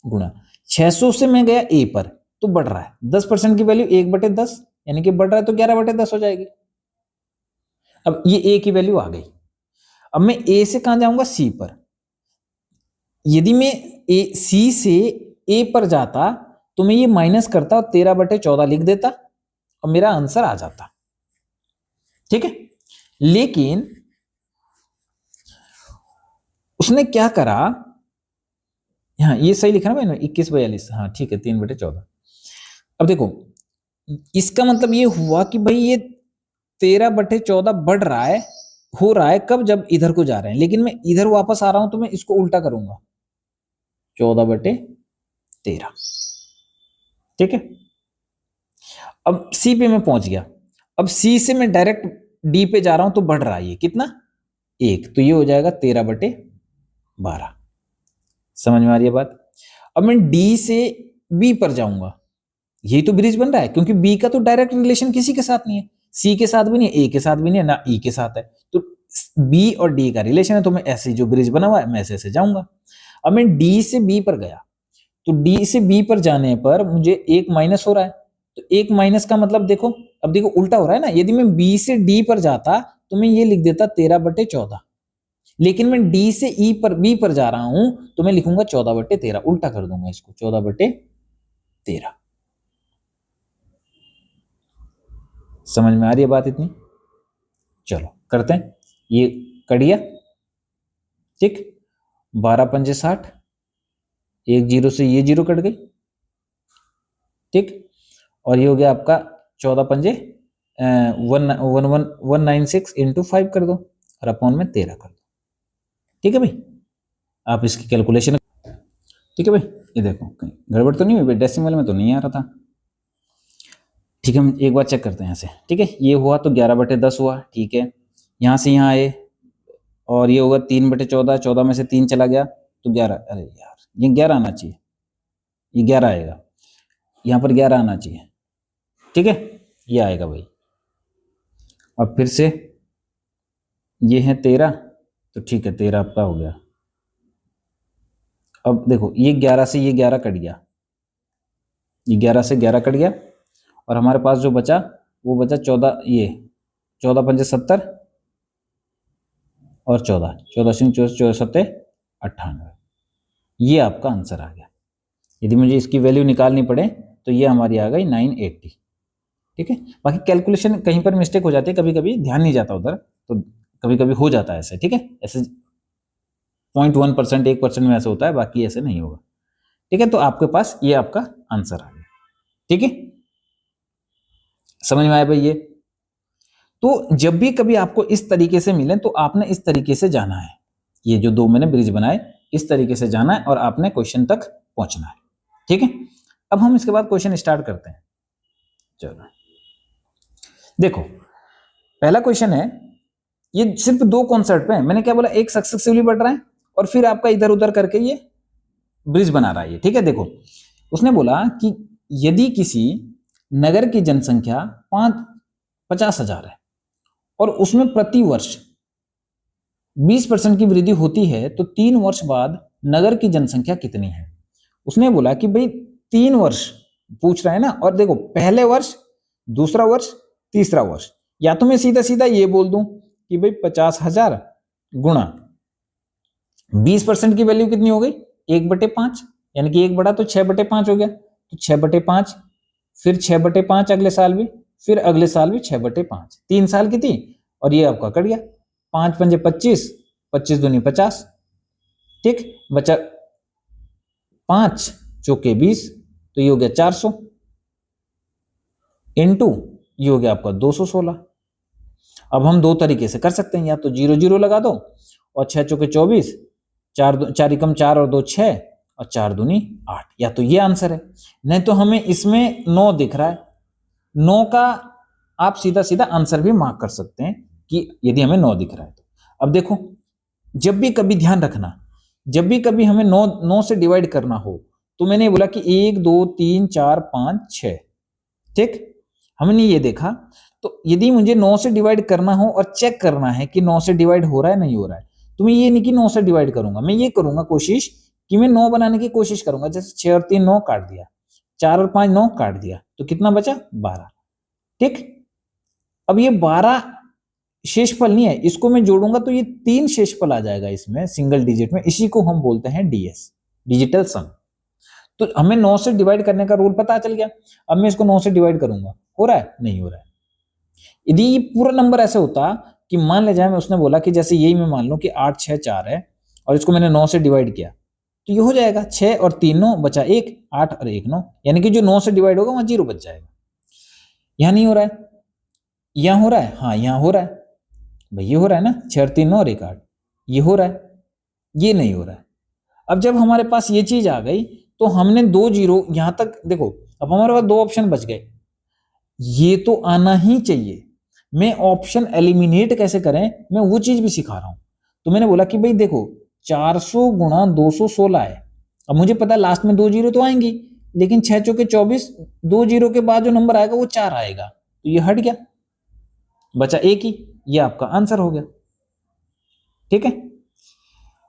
गुणा 600 से मैं गया A पर, तो बढ़ रहा है 10% की वैल्यू 1/10, यानी कि बढ़ रहा है तो 11/10 हो जाएगी। अब ये A की वैल्यू आ गई। अब मैं A से कहां जाऊंगा? C पर। यदि मैं C से A पर जाता तो मैं ये माइनस करता और 13/14 लिख देता और मेरा आंसर आ जाता, ठीक है। लेकिन उसने क्या करा, हाँ ये सही लिखा ना मैंने, 21/42, हाँ ठीक है, 3/14। अब देखो इसका मतलब ये हुआ कि भाई ये 13/14 बढ़ रहा है, हो रहा है कब? जब इधर को जा रहे हैं। लेकिन मैं इधर वापस आ रहा हूं तो मैं इसको उल्टा करूंगा, 14/13, ठीक है। अब सी पे मैं पहुंच गया। अब सी से मैं डायरेक्ट डी पे जा रहा हूं तो बढ़ रहा है ये कितना? 1, तो ये हो जाएगा 13/12। समझ में आ रही है बात? अब मैं डी से बी पर जाऊंगा, यही तो ब्रिज बन रहा है, क्योंकि बी का तो डायरेक्ट रिलेशन किसी के साथ नहीं है, सी के साथ भी नहीं है, ए के साथ भी नहीं है, ना ई के साथ है। तो बी और डी का रिलेशन है, तो मैं ऐसे जो ब्रिज बना हुआ है मैं ऐसे ऐसे जाऊंगा। अब मैं डी से बी पर गया, तो डी से बी पर जाने पर मुझे एक माइनस हो रहा है। तो एक माइनस का मतलब देखो, अब देखो उल्टा हो रहा है ना। यदि मैं बी से डी पर जाता तो मैं ये लिख देता 13/14, लेकिन मैं डी से ई पर बी पर जा रहा हूं तो मैं लिखूंगा 14/13, उल्टा कर दूंगा इसको, 14/13। समझ में आ रही है बात इतनी? चलो करते हैं, ये कड़िया, ठीक। 12×5 = 60, एक जीरो से ये जीरो कट गई, ठीक। और ये हो गया आपका 14×5 196 × 5 कर दो और अपॉन में 13 कर दो, ठीक है भाई। आप इसकी कैलकुलेशन, ठीक है भाई। ये देखो कहीं गड़बड़ तो नहीं हुई भाई, डेसिमल में तो नहीं आ रहा था, ठीक है। हम एक बार चेक करते हैं यहाँ से, ठीक है। ये हुआ तो 11/10 हुआ, ठीक है। यहाँ से यहाँ आए और ये होगा 3/14, 14 में से 3 चला गया तो 11, अरे यार ये 11 आना चाहिए, ये 11 आएगा, यहाँ पर 11 आना चाहिए, ठीक है। ये आएगा भाई। अब फिर से ये है 13, तो ठीक है 13 आपका हो गया। अब देखो ये 11 से ये 11 कट गया, ये 11 से 11 कट गया और हमारे पास जो बचा वो बचा 14, ये 14×5 = 70 और 14, 14×4 = 98। ये आपका आंसर आ गया। यदि मुझे इसकी वैल्यू निकालनी पड़े तो ये हमारी आ गई 980, ठीक है। बाकी कैलकुलेशन कहीं पर मिस्टेक हो जाती है, कभी कभी ध्यान नहीं जाता उधर, तो कभी कभी हो जाता है ऐसे, ठीक है। ऐसे 0.1%, 1% में ऐसे होता है, बाकी ऐसे नहीं होगा, ठीक है। तो आपके पास ये आपका आंसर आ गया, ठीक है। समझ में आया भाई ये? तो जब भी कभी आपको इस तरीके से मिले तो आपने इस तरीके से जाना है, ये जो दो मैंने ब्रिज बनाए इस तरीके से जाना है और आपने क्वेश्चन तक पहुंचना है, ठीक है। अब हम इसके बाद क्वेश्चन स्टार्ट करते हैं। चलो देखो पहला क्वेश्चन है, ये सिर्फ दो कॉन्सेप्ट पे है। मैंने क्या बोला, एक सक्सेसिवली बढ़ रहा है और फिर आपका इधर उधर करके ये ब्रिज बना रहा है ये, ठीक है। देखो उसने बोला कि यदि किसी नगर की जनसंख्या 50,000 है और उसमें प्रति वर्ष 20% की वृद्धि होती है, तो 3 वर्ष बाद नगर की जनसंख्या कितनी है? उसने बोला कि भाई 3 वर्ष पूछ रहा है ना, और देखो पहले वर्ष, दूसरा वर्ष, तीसरा वर्ष, या तो मैं सीधा सीधा ये बोल दूं कि भाई 50,000 गुणा 20% की वैल्यू कितनी हो गई, 1/5, यानी कि 1 बड़ा तो 6/5 हो गया, तो 6/5, फिर 6/5 अगले साल भी, फिर अगले साल भी 6/5, 3 साल की थी, और ये आपका कट गया, 5 पंजे 25, 25 दूनी 50, ठीक, बचा 5 चौके 20, तो ये हो गया 400 इंटू ये हो गया आपका 216। अब हम दो तरीके से कर सकते हैं, या तो 0 0 लगा दो और 6 चौके 24, 4 एकम 4 और 2 6 और 4 दूनी 8, या तो ये आंसर है। नहीं तो हमें इसमें 9 दिख रहा है, 9 का आप सीधा सीधा आंसर भी मार्क कर सकते हैं कि यदि हमें 9 दिख रहा है तो। अब देखो, जब भी कभी ध्यान रखना, जब भी कभी हमें 9 से डिवाइड करना हो, तो मैंने बोला कि 1 2 3 4 5 6, ठीक, हमने ये देखा। तो यदि मुझे 9 से डिवाइड करना हो और चेक करना है कि 9 से डिवाइड हो रहा है नहीं हो रहा है, तो मैं ये नहीं कि 9 से डिवाइड करूंगा, मैं ये करूंगा कोशिश कि मैं 9 बनाने की कोशिश करूंगा। जैसे 6 और 3 9 काट दिया, 4 और 5 9 काट दिया, तो कितना बचा 12, ठीक। अब ये 12 शेषफल नहीं है, इसको मैं जोड़ूंगा तो ये 3 शेषफल आ जाएगा इसमें सिंगल डिजिट में, इसी को हम बोलते हैं डीएस, डिजिटल सम। तो हमें 9 से डिवाइड करने का रूल पता चल गया। अब मैं इसको 9 से डिवाइड करूंगा, हो रहा है नहीं हो रहा है। यदि ये पूरा नंबर ऐसे होता कि मान ले जाए, मैं उसने बोला कि जैसे यही मैं मान लूं कि 8 6 4 है और इसको मैंने 9 से डिवाइड किया, तो ये हो जाएगा 6 और 3 9 बचा 1, 8 और 1 9, यानी कि जो 9 से डिवाइड होगा वहां 0 बच जाएगा। यहां नहीं हो रहा है, यहां हो रहा है, हाँ यहां हो रहा है भाई, ये हो रहा है ना, 6 और 3 9 और 1 8, ये हो रहा है, ये नहीं हो रहा है। अब जब हमारे पास ये चीज आ गई तो हमने 2 0 यहां तक देखो, अब हमारे पास 2 ऑप्शन बच गए, ये तो आना ही चाहिए। मैं ऑप्शन एलिमिनेट कैसे करें मैं वो चीज भी सिखा रहा हूं। तो मैंने बोला कि भाई देखो 400 गुणा 216 है, अब मुझे पता है लास्ट में 2 0 तो आएंगी, लेकिन 6 चौके 24, 2 0 के बाद जो नंबर आएगा वो 4 आएगा, तो ये हट गया, बचा एक ही, ये आपका आंसर हो गया, ठीक है।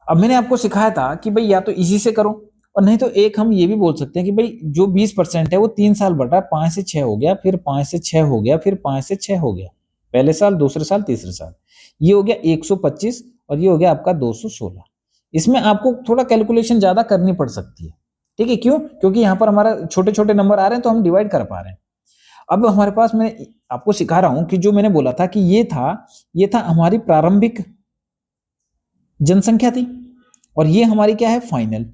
अब मैंने आपको सिखाया था कि भाई या तो इसी से करो, और नहीं तो एक हम ये भी बोल सकते हैं कि भाई जो 20% है वो 3 साल बढ़ा, 5 से 6 हो गया, फिर 5 से 6 हो गया, फिर 5 से 6 हो गया, पहले साल, दूसरे साल, तीसरे साल, ये हो गया 125 और ये हो गया आपका 216। इसमें आपको थोड़ा कैलकुलेशन ज्यादा करनी पड़ सकती है, ठीक है, क्यों, क्योंकि यहाँ पर हमारा छोटे छोटे नंबर आ रहे हैं तो हम डिवाइड कर पा रहे हैं। अब हमारे पास, मैं आपको सिखा रहा हूं कि जो मैंने बोला था कि ये था हमारी प्रारंभिक जनसंख्या थी, और ये हमारी क्या है, फाइनल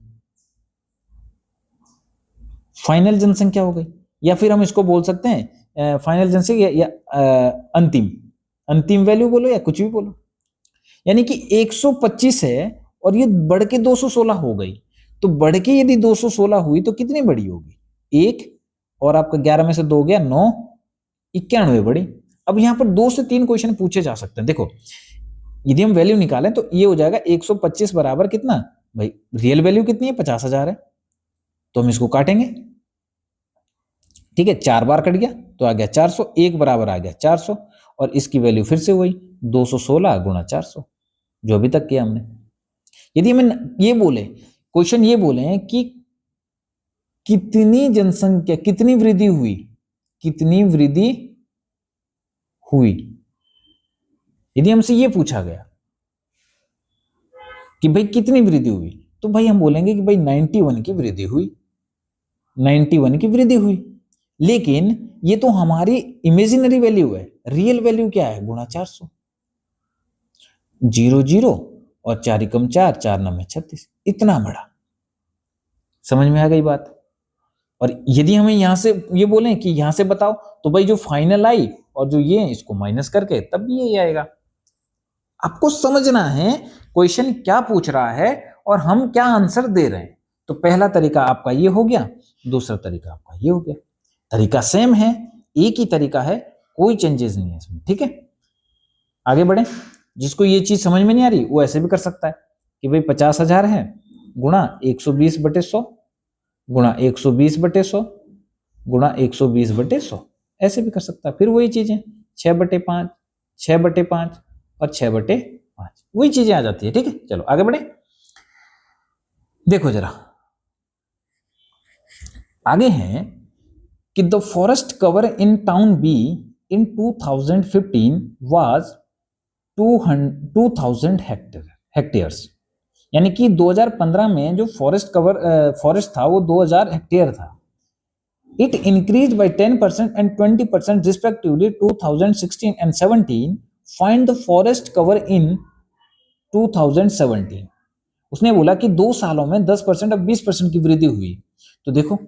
जनसंख्या हो गई, या फिर हम इसको बोल सकते हैं फाइनल जनसंख्या या अंतिम वैल्यू बोलो या कुछ भी बोलो। यानी कि 125 है और ये बढ़ के 216 हो गई, तो बढ़ के यदि 216 हुई तो कितनी बड़ी होगी, 1, और आपका 11 में से 2 गया 9, 91 बड़ी। अब यहां पर 2 से 3 क्वेश्चन पूछे जा सकते हैं। देखो यदि हम वैल्यू निकालें तो ये हो जाएगा 125 बराबर कितना, भाई रियल वैल्यू कितनी है, 50,000 है, तो हम इसको काटेंगे, ठीक है, 4 बार कट गया तो आ गया 400, एक बराबर आ गया 400, और इसकी वैल्यू फिर से वही 216 गुणा 400 जो अभी तक किया हमने। यदि हमें ये बोले, क्वेश्चन ये बोले कि कितनी जनसंख्या, कितनी वृद्धि हुई, कितनी वृद्धि हुई, यदि हमसे ये पूछा गया कि भाई कितनी वृद्धि हुई, तो भाई हम बोलेंगे कि भाई 91 की वृद्धि हुई, 91 की वृद्धि हुई। लेकिन ये तो हमारी इमेजिनरी वैल्यू है, रियल वैल्यू क्या है, गुणा 400, 0 0 और 4 एकम 4, 4 9 36, इतना बड़ा। समझ में आ गई बात। और यदि हमें यहां से ये बोलें कि यहां से बताओ, तो भाई जो फाइनल आई और जो ये इसको माइनस करके तब भी ये आएगा। आपको समझना है क्वेश्चन क्या पूछ रहा है और हम क्या आंसर दे रहे हैं। तो पहला तरीका आपका ये हो गया, दूसरा तरीका आपका ये हो गया, तरीका सेम है, एक ही तरीका है, कोई चेंजेस नहीं है इसमें, ठीक है। आगे बढ़े, जिसको ये चीज समझ में नहीं आ रही वो ऐसे भी कर सकता है कि भाई 50,000 है गुणा 120/100 गुणा 120/100 गुणा 120/100, ऐसे भी कर सकता है। फिर वही चीजें 6/5, 6/5 और 6/5, वही चीजें आ जाती है। ठीक है, चलो आगे बढ़े। देखो जरा आगे हैं कि the forest cover in town be in 2015 was 2000 hectares, यानी कि 2015 में जो फॉरेस्ट था वो 2000 हेक्टेयर था। It increase by 10% and 20% respectively 2016 and 17। Find the forest cover in 2017। उसने बोला कि 2 सालों में 10% और 20% की वृद्धि हुई। तो देखो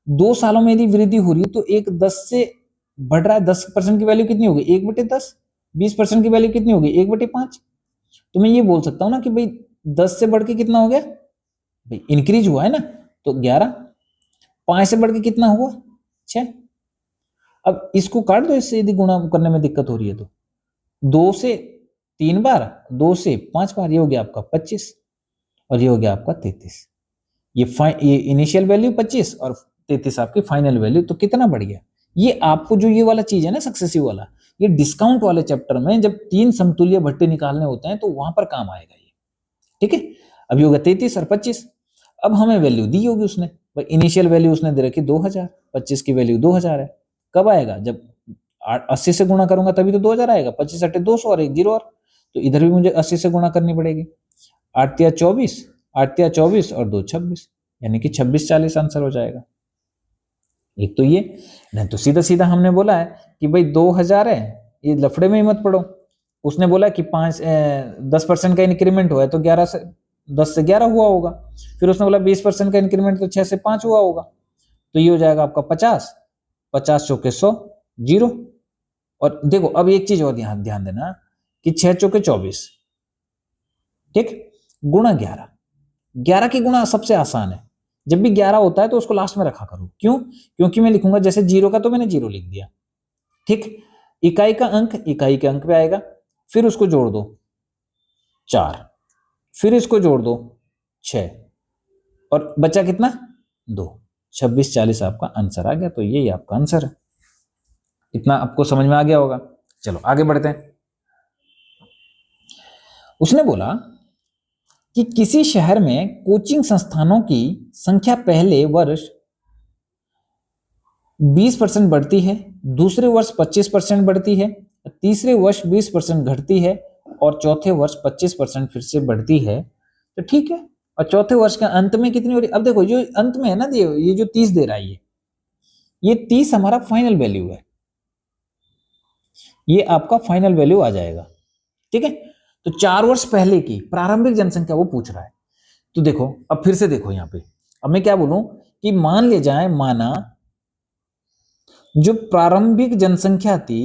2 सालों में यदि वृद्धि हो रही है तो एक 10 से बढ़ रहा है, 10% की वैल्यू कितनी होगी 1/10, 20% की वैल्यू कितनी होगी 1/5। तो मैं ये बोल सकता हूं ना कि भाई 10 से बढ़ के कितना हो गया, भाई इंक्रीज हुआ है ना, तो 11। 5 से बढ़ के कितना हुआ 6। अब इसको काट दो इससे, यदि गुणा करने में दिक्कत हो रही है तो 2 से 3 बार, 2 से 5 बार, ये हो गया आपका 25 और ये हो गया आपका 33। ये इनिशियल वैल्यू 25 और 33 आपकी फाइनल वैल्यू, तो कितना बढ़ गया। ये आपको जो ये वाला चीज है ना सक्सेसिव वाला, ये डिस्काउंट वाले चैप्टर में जब 3 समतुल्य भट्टे निकालने होते हैं तो वहां पर काम आएगा ये। ठीक है, अभी होगा 33 और 25। अब हमें वैल्यू दी होगी उसने, भाई इनिशियल वैल्यू उसने दे रखी 2000, 25 की वैल्यू 2000 है। कब आएगा, जब 80 से गुणा करूंगा तभी तो 2000 आएगा। 25 8 200 और 1 0 और, तो इधर भी मुझे 80 से गुणा करनी पड़ेगी। 8 या 24, 8 या 24 और 2 26, यानी कि 26 40 आंसर हो जाएगा। एक तो ये नहीं, तो सीधा सीधा हमने बोला है कि भाई 2000 है, ये लफड़े में ही मत पड़ो। उसने बोला कि 10% का इंक्रीमेंट हुआ है तो 11 से 10 से 11 हुआ होगा। फिर उसने बोला 20% का इंक्रीमेंट तो 6 से 5 हुआ होगा, तो ये हो जाएगा आपका 50, 50 चौके 100 0। और देखो अब एक चीज और ध्यान देना कि 6 चौके 24, ठीक, गुणा 11। 11 की गुणा सबसे आसान है, जब भी 11 होता है तो उसको लास्ट में रखा करो। क्यों, क्योंकि मैं लिखूंगा जैसे 0 का तो मैंने 0 लिख दिया, ठीक, इकाई का अंक इकाई के अंक पे आएगा, फिर उसको जोड़ दो 4, फिर इसको जोड़ दो 6 और बचा कितना 2, 26 40 आपका आंसर आ गया। तो यही आपका आंसर है। इतना आपको समझ में आ गया होगा। चलो आगे बढ़ते हैं। उसने बोला कि किसी शहर में कोचिंग संस्थानों की संख्या पहले वर्ष 20% बढ़ती है, दूसरे वर्ष 25% बढ़ती है, तीसरे वर्ष 20% घटती है और चौथे वर्ष 25% फिर से बढ़ती है। तो ठीक है, और चौथे वर्ष के अंत में कितनी हो रही। अब देखो जो अंत में है ना, ये जो 30 दे रहा है, ये 30 हमारा फाइनल वैल्यू है, ये आपका फाइनल वैल्यू आ जाएगा। ठीक है, तो 4 वर्ष पहले की प्रारंभिक जनसंख्या वो पूछ रहा है। तो देखो अब फिर से देखो यहां पे, अब मैं क्या बोलूं कि मान ले जाए, माना जो प्रारंभिक जनसंख्या थी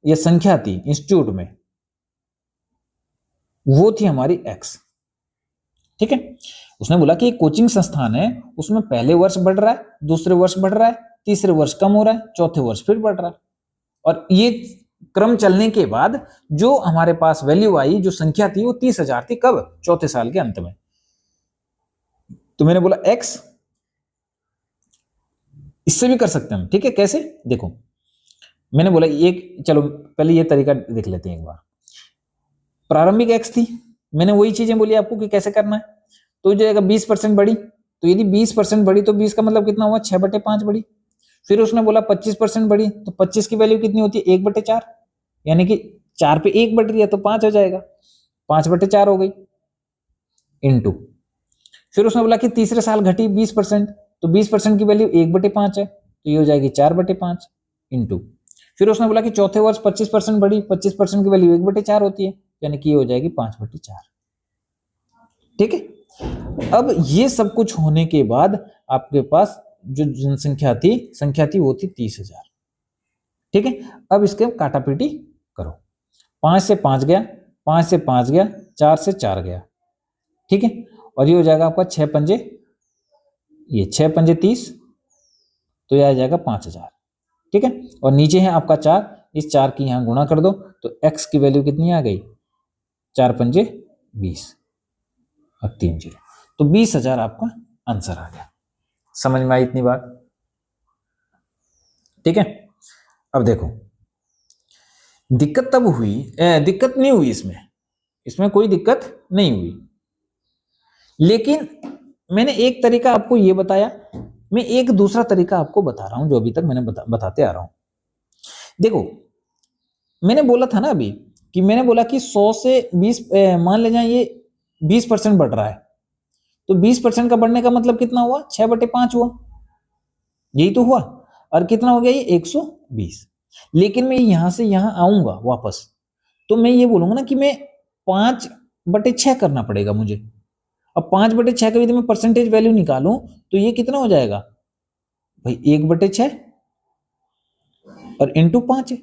या संख्या थी इंस्टीट्यूट में, वो थी हमारी x। ठीक है, उसने बोला कि एक कोचिंग संस्थान है, उसमें पहले वर्ष बढ़ रहा है, दूसरे वर्ष बढ़ रहा है, तीसरे वर्ष कम हो रहा है, चौथे वर्ष फिर बढ़ रहा है। और ये क्रम चलने के बाद जो हमारे पास वैल्यू आई, जो संख्या थी वो 30,000 थी। कब, चौथे साल के अंत में। तो मैंने बोला x, इससे भी कर सकते हैं हम। ठीक है, कैसे, देखो मैंने बोला एक, चलो पहले ये तरीका देख लेते हैं एक बार। प्रारंभिक x थी, मैंने वही चीजें बोली आपको कि कैसे करना है। तो जो अगर 20% बढ़ी, तो यदि 20% बढ़ी तो 20 का मतलब कितना हुआ 6/5 बढ़ी। फिर उसने बोला 25% बढ़ी, तो 25 की वैल्यू कितनी होती है 1/4, यानी कि 4 पे 1 बढ़ रही है तो 5 हो जाएगा, 5/4 हो गई इनटू। फिर उसने बोला कि तीसरे साल घटी 20%, तो 20% की वैल्यू 1/5 है, तो ये हो जाएगी 4/5 इनटू। फिर उसने बोला कि चौथे वर्ष 25% बढ़ी, 25% की वैल्यू 1/4 होती है, यानी कि ये हो जाएगी 5/4। ठीक है, अब ये सब कुछ होने के बाद आपके पास जो संख्या थी वो थी 30,000। ठीक है, अब इसके काटापीटी करो। 5 से 5 गया, 5 से 5 गया, 4 से 4 गया। ठीक है, और ये हो जाएगा आपका 6 पंजे, ये 6 पंजे 30, तो ये आ जाएगा 5,000। ठीक है, और नीचे है आपका 4, इस 4 की यहां गुणा कर दो, तो x की वैल्यू कितनी आ गई 4 पंजे 20 और 3 0, तो 20,000 आपका आंसर आ गया। समझ में आई इतनी बात। ठीक है। अब देखो, दिक्कत तब हुई, दिक्कत नहीं हुई इसमें कोई दिक्कत नहीं हुई, लेकिन मैंने एक तरीका आपको ये बताया, मैं एक दूसरा तरीका आपको बता रहा हूं जो अभी तक मैंने बताते आ रहा हूं। देखो, मैंने बोला था ना अभी कि मैंने बोला कि 100 से 20, मान ले जाए ये 20% बढ़ रहा है, तो 20% का बढ़ने का मतलब कितना हुआ, 6/5 हुआ, यही तो हुआ। और कितना हो गया ये 120। लेकिन मैं यहां से यहां आऊंगा वापस, तो मैं ये बोलूंगा ना कि मैं 5/6 करना पड़ेगा मुझे। अब 5/6 का यदि मैं परसेंटेज वैल्यू निकालूं तो ये कितना हो जाएगा भाई, 1/6 और इंटू 5 है,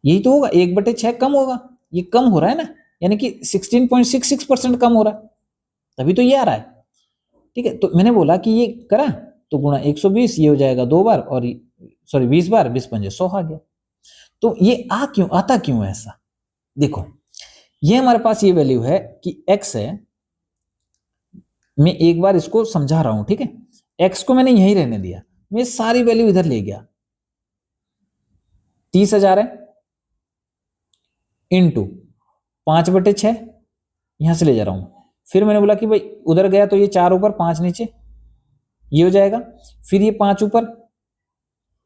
यही तो होगा। 1/6 कम होगा, ये कम हो रहा है ना, यानी कि 16.66% कम हो रहा है, तभी तो ये आ रहा है। ठीक है, तो मैंने बोला कि ये करा तो गुणा 120, ये हो जाएगा 2 बार, और सॉरी 20 बार, 20×5 100 आ गया। तो ये आता क्यों है ऐसा? देखो, ये हमारे पास ये वैल्यू है कि x है, मैं एक बार इसको समझा रहा हूं, ठीक है। x को मैंने यहीं रहने दिया, मैं सारी वैल्यू इधर ले गया, 30,000 है, इंटू 5/6, यहां से ले जा रहा हूं। फिर मैंने बोला कि भाई उधर गया तो ये 4 ऊपर 5 नीचे, ये हो जाएगा। फिर ये 5 ऊपर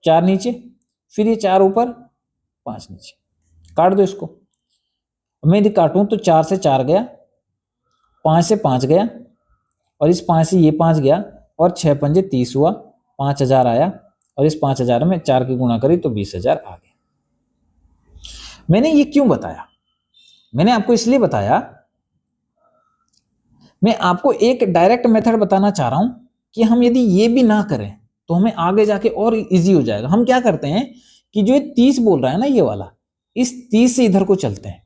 4 नीचे, फिर ये 4 ऊपर 5 नीचे, काट दो इसको। मैं यदि काटूं तो 4 से 4 गया, 5 से 5 गया, और इस 5 से ये 5 गया, और 6×5 30 हुआ, 5,000 आया, और इस 5,000 में 4 की गुणा करी तो 20,000 आ गया। मैंने ये क्यों बताया? मैंने आपको इसलिए बताया, मैं आपको एक डायरेक्ट मेथड बताना चाह रहा हूं कि हम यदि ये भी ना करें तो हमें आगे जाके और इजी हो जाएगा। हम क्या करते हैं कि जो ये 30 बोल रहा है ना ये वाला, इस 30 से इधर को चलते हैं,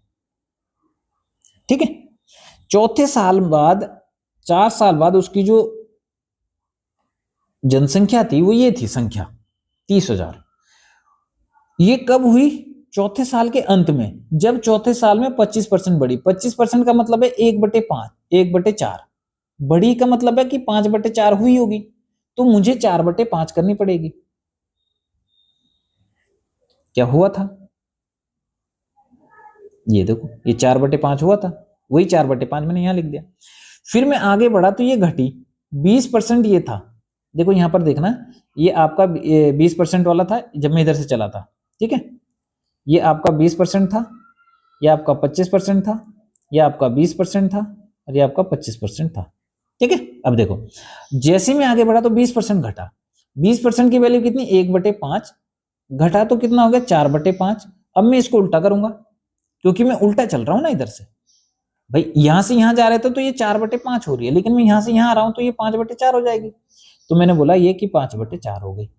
ठीक है। चौथे साल बाद, 4 साल बाद उसकी जो जनसंख्या थी वो ये थी संख्या 30,000। ये कब हुई? चौथे साल के अंत में, जब चौथे साल में 25% बढ़ी। 25% का मतलब है 1/5, 1/4। बढ़ी का मतलब है कि 5/4 हुई होगी, तो मुझे 4/5 करनी पड़ेगी। क्या हुआ था? ये देखो, ये 4/5 हुआ था, वही 4/5 मैंने यहां लिख दिया। फिर मैं आगे बढ़ा तो ये घटी, 20% ये था। देखो यहां पर देखना, ये आपका 20% वाला था जब मैं इधर से चला था, ठीक है। ये आपका 20% था, ये आपका 25% था, ये आपका 20% था, और ये आपका 25% था, ठीक है। अब देखो, जैसे मैं आगे बढ़ा तो 20% घटा। 20% की वैल्यू कितनी? 1/5 घटा तो कितना हो गया? 4/5। अब मैं इसको उल्टा करूंगा, क्योंकि मैं उल्टा चल रहा हूं ना इधर से। भाई यहां से यहां जा रहे थे तो ये 4/5 हो रही है, लेकिन मैं यहां से यहां आ रहा हूं तो ये 5/4 हो जाएगी। तो मैंने बोला ये कि 5/4 हो गई।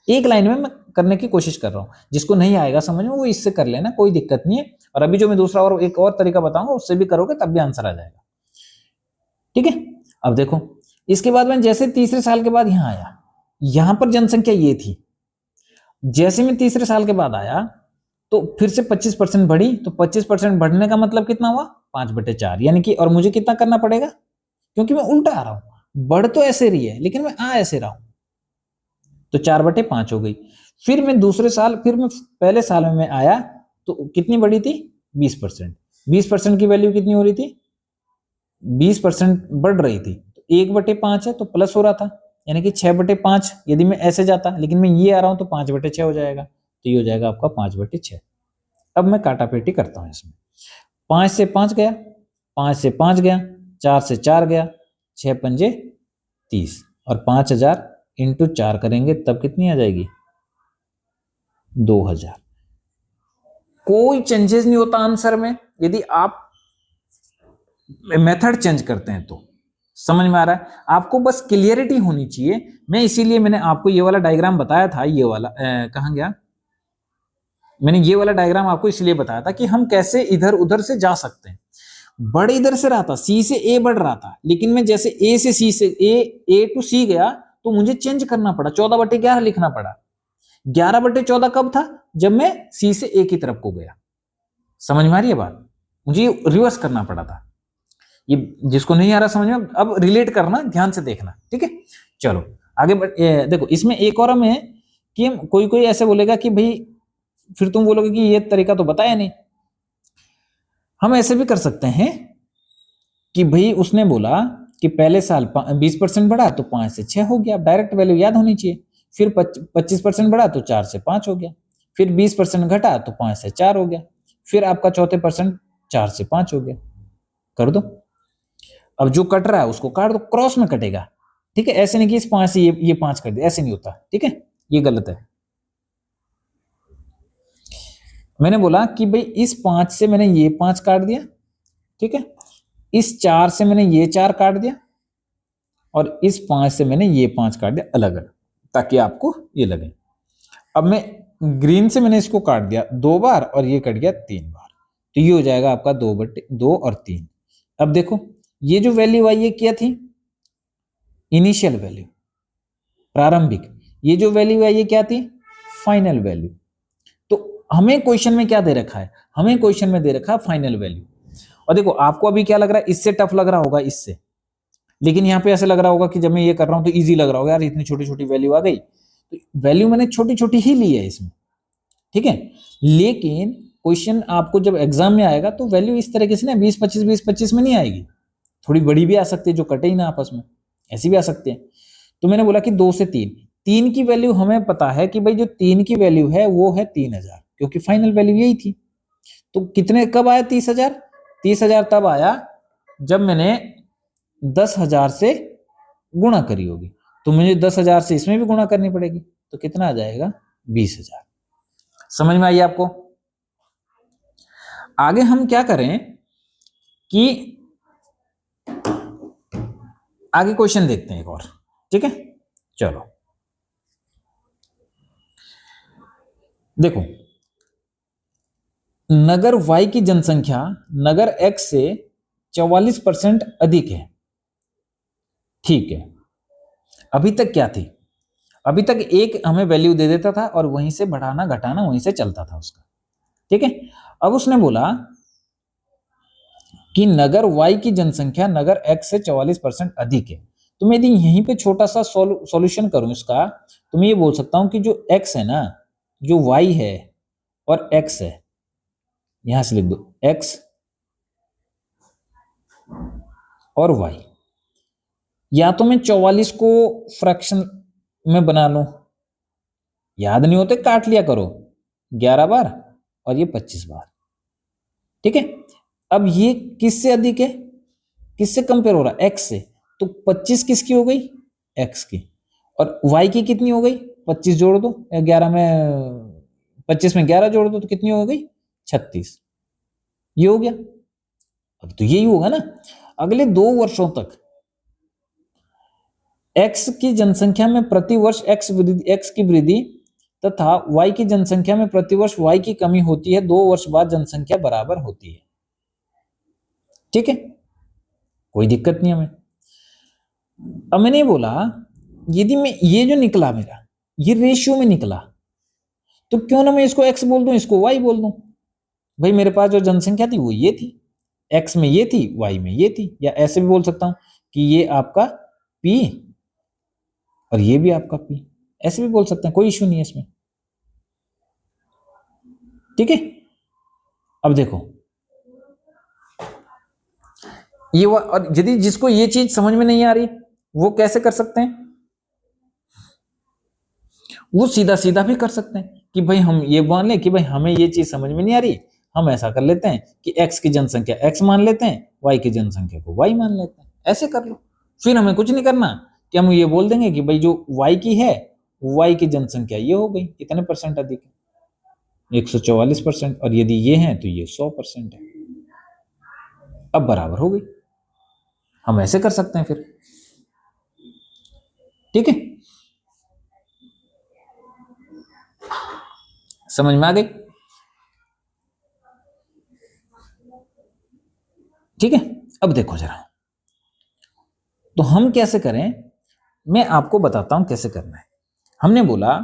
एक लाइन में मैं करने की कोशिश कर रहा हूं, जिसको नहीं आएगा समझ में वो इससे कर लेना, कोई दिक्कत नहीं है। और अभी जो मैं दूसरा और एक और तरीका बताऊंगा उससे भी करोगे तब भी आंसर आ जाएगा, ठीक है। अब देखो, इसके बाद मैं जैसे तीसरे साल के बाद यहां आया, यहां पर जनसंख्या ये थी। जैसे मैं तीसरे साल के बाद आया तो फिर से 25% बढ़ी, तो 25% बढ़ने का मतलब कितना हुआ? 5/4, यानी कि, और मुझे कितना करना पड़ेगा क्योंकि मैं उल्टा आ रहा हूं। बढ़ तो ऐसे रही है लेकिन मैं आ ऐसे रहा हूं, तो 4/5 हो गई। फिर मैं दूसरे साल, फिर मैं पहले साल में मैं आया तो कितनी बढ़ी थी? 20%। 20% की वैल्यू कितनी हो रही थी? 20% बढ़ रही थी, तो 1/5 है तो प्लस हो रहा था, यानी कि 6/5 यदि मैं ऐसे जाता, लेकिन मैं ये आ रहा हूं तो 5/6 हो जाएगा, तो ये हो जाएगा आपका 5/6। अब मैं काटापेटी करता हूं इसमें, 5 से 5 गया, 5 से 5 गया, 4 से 4 गया, 6×5 30, और 5,000 इंटू 4 करेंगे तब कितनी आ जाएगी? 2,000। कोई चेंजेस नहीं होता आंसर में यदि आप मेथड चेंज करते हैं तो। समझ में आ रहा है? आपको बस क्लियरिटी होनी चाहिए। मैं इसीलिए मैंने आपको ये वाला डायग्राम बताया था, ये वाला कहां गया? मैंने ये वाला डायग्राम आपको इसलिए बताया था कि हम कैसे इधर उधर से जा सकते हैं। बढ़ इधर से रहा था, सी से ए बढ़ रहा था, लेकिन मैं जैसे ए से सी से ए टू सी गया तो मुझे चेंज करना पड़ा, 14/11 लिखना पड़ा। 11/14 कब था? जब मैं सी से ए की तरफ को गया। समझ में आ रही है बात? मुझे रिवर्स करना पड़ा था। ये जिसको नहीं आ रहा समझ में, अब रिलेट करना, ध्यान से देखना, ठीक है। चलो आगे देखो, इसमें एक और हमें कि हम कोई कोई ऐसे बोलेगा कि भाई फिर तुम बोलोगे कि ये तरीका तो बताया नहीं। हम ऐसे भी कर सकते हैं कि भाई उसने बोला कि पहले साल 20% बढ़ा तो 5 से 6 हो गया, डायरेक्ट वैल्यू याद होनी चाहिए। फिर 25% बढ़ा तो 4 से 5 हो गया। फिर 20% घटा तो 5 से 4 हो गया। फिर आपका चौथे परसेंट 4 से 5 हो गया। कर दो। अब जो कट रहा है उसको काट दो, क्रॉस में कटेगा। ठीक है, ऐसे नहीं कि इस 5 से ये 5 कर दे, ऐसे नहीं होता। ठीक है, ये गलत है। मैंने बोला कि भाई इस 5 से मैंने ये 5 काट दिया। ठीक है, इस 4 से मैंने ये 4 काट दिया और इस 5 से मैंने ये 5 काट दिया अलग अलग, ताकि आपको ये लगे। अब मैं ग्रीन से मैंने इसको काट दिया 2 बार और ये कट गया 3 बार, तो ये हो जाएगा आपका 2/2 और 3। अब देखो ये जो वैल्यू आई है क्या थी? इनिशियल वैल्यू, प्रारंभिक। ये जो वैल्यू आई है क्या थी? Final value. तो हमें क्वेश्चन में क्या दे रखा है? हमें क्वेश्चन में दे रखा है फाइनल वैल्यू। और देखो आपको अभी क्या लग रहा है? इससे टफ लग रहा होगा इससे, लेकिन यहाँ पे ऐसे लग रहा होगा कि जब मैं ये कर रहा हूं तो इजी लग रहा होगा, यार इतनी छोटी छोटी वैल्यू आ गई। तो वैल्यू मैंने छोटी छोटी ही ली है इसमें। ठीक है, लेकिन क्वेश्चन आपको जब एग्जाम में आएगा तो वैल्यू इस तरीके से ना 20-25 में नहीं आएगी, थोड़ी बड़ी भी आ सकती है जो कटे ही ना आपस में, ऐसी भी आ सकती है। तो मैंने बोला कि 2 से 3 की वैल्यू हमें पता है कि भाई जो 3 की वैल्यू है वो है 3000, क्योंकि फाइनल वैल्यू यही थी। तो कितने कब आया 30,000? 30,000 तब आया जब मैंने 10,000 से गुणा करी होगी। तो मुझे 10,000 से इसमें भी गुणा करनी पड़ेगी, तो कितना आ जाएगा? 20,000। समझ में आई आपको? आगे हम क्या करें कि आगे क्वेश्चन देखते हैं एक और। ठीक है, चलो देखो, नगर Y की जनसंख्या नगर X से 44% अधिक है। ठीक है, अभी तक क्या थी? अभी तक एक हमें वैल्यू दे देता था और वहीं से बढ़ाना घटाना वहीं से चलता था उसका। ठीक है, अब उसने बोला कि नगर Y की जनसंख्या नगर X से 44% अधिक है। तो मैं यदि यहीं पे छोटा सा सॉल्यूशन करूं इसका, तो मैं ये बोल सकता हूं कि जो X है ना, जो Y है और X है, यहां से लिख दो X और Y। या तो मैं 44 को फ्रैक्शन में बना लूं, याद नहीं होते काट लिया करो 11 बार और ये 25 बार। ठीक है, अब ये किससे अधिक है? किससे कंपेयर हो रहा है? X से। तो 25 किसकी हो गई? X की। और Y की कितनी हो गई? 25 जोड़ दो, 11 में 25 में 11 जोड़ दो तो कितनी हो गई? 36। ये हो गया। अब तो यही होगा ना, अगले 2 वर्षों तक X की जनसंख्या में प्रतिवर्ष X की वृद्धि तथा Y की जनसंख्या में प्रतिवर्ष Y की कमी होती है। 2 वर्ष बाद जनसंख्या बराबर होती है। ठीक है, कोई दिक्कत नहीं हमें। अब मैंने बोला यदि मैं ये जो निकला मेरा ये रेशियो में निकला, तो क्यों ना मैं इसको X बोल दूं, इसको Y बोल दूं। भाई मेरे पास जो जनसंख्या थी वो ये थी, X में ये थी, Y में ये थी। या ऐसे भी बोल सकता हूं कि ये आपका P और ये भी आपका P, ऐसे भी बोल सकते हैं, कोई इश्यू नहीं है इसमें। ठीक है, अब देखो ये और यदि जिसको ये चीज समझ में नहीं आ रही वो कैसे कर सकते हैं? वो सीधा सीधा भी कर सकते हैं कि भाई हम ये मान लें कि भाई हमें ये चीज समझ में नहीं आ रही, हम ऐसा कर लेते हैं कि X की जनसंख्या X मान लेते हैं, Y की जनसंख्या को Y मान लेते हैं। ऐसे कर लो, फिर हमें कुछ नहीं करना कि हम ये बोल देंगे कि भाई जो Y की है, Y की जनसंख्या ये हो गई कितने परसेंट अधिक है? 144%। और यदि ये है तो ये 100% है। अब बराबर हो गई। हम ऐसे कर सकते हैं फिर। ठीक है, समझ में आ गई? ठीक है, अब देखो जरा, तो हम कैसे करें, मैं आपको बताता हूं कैसे करना है। हमने बोला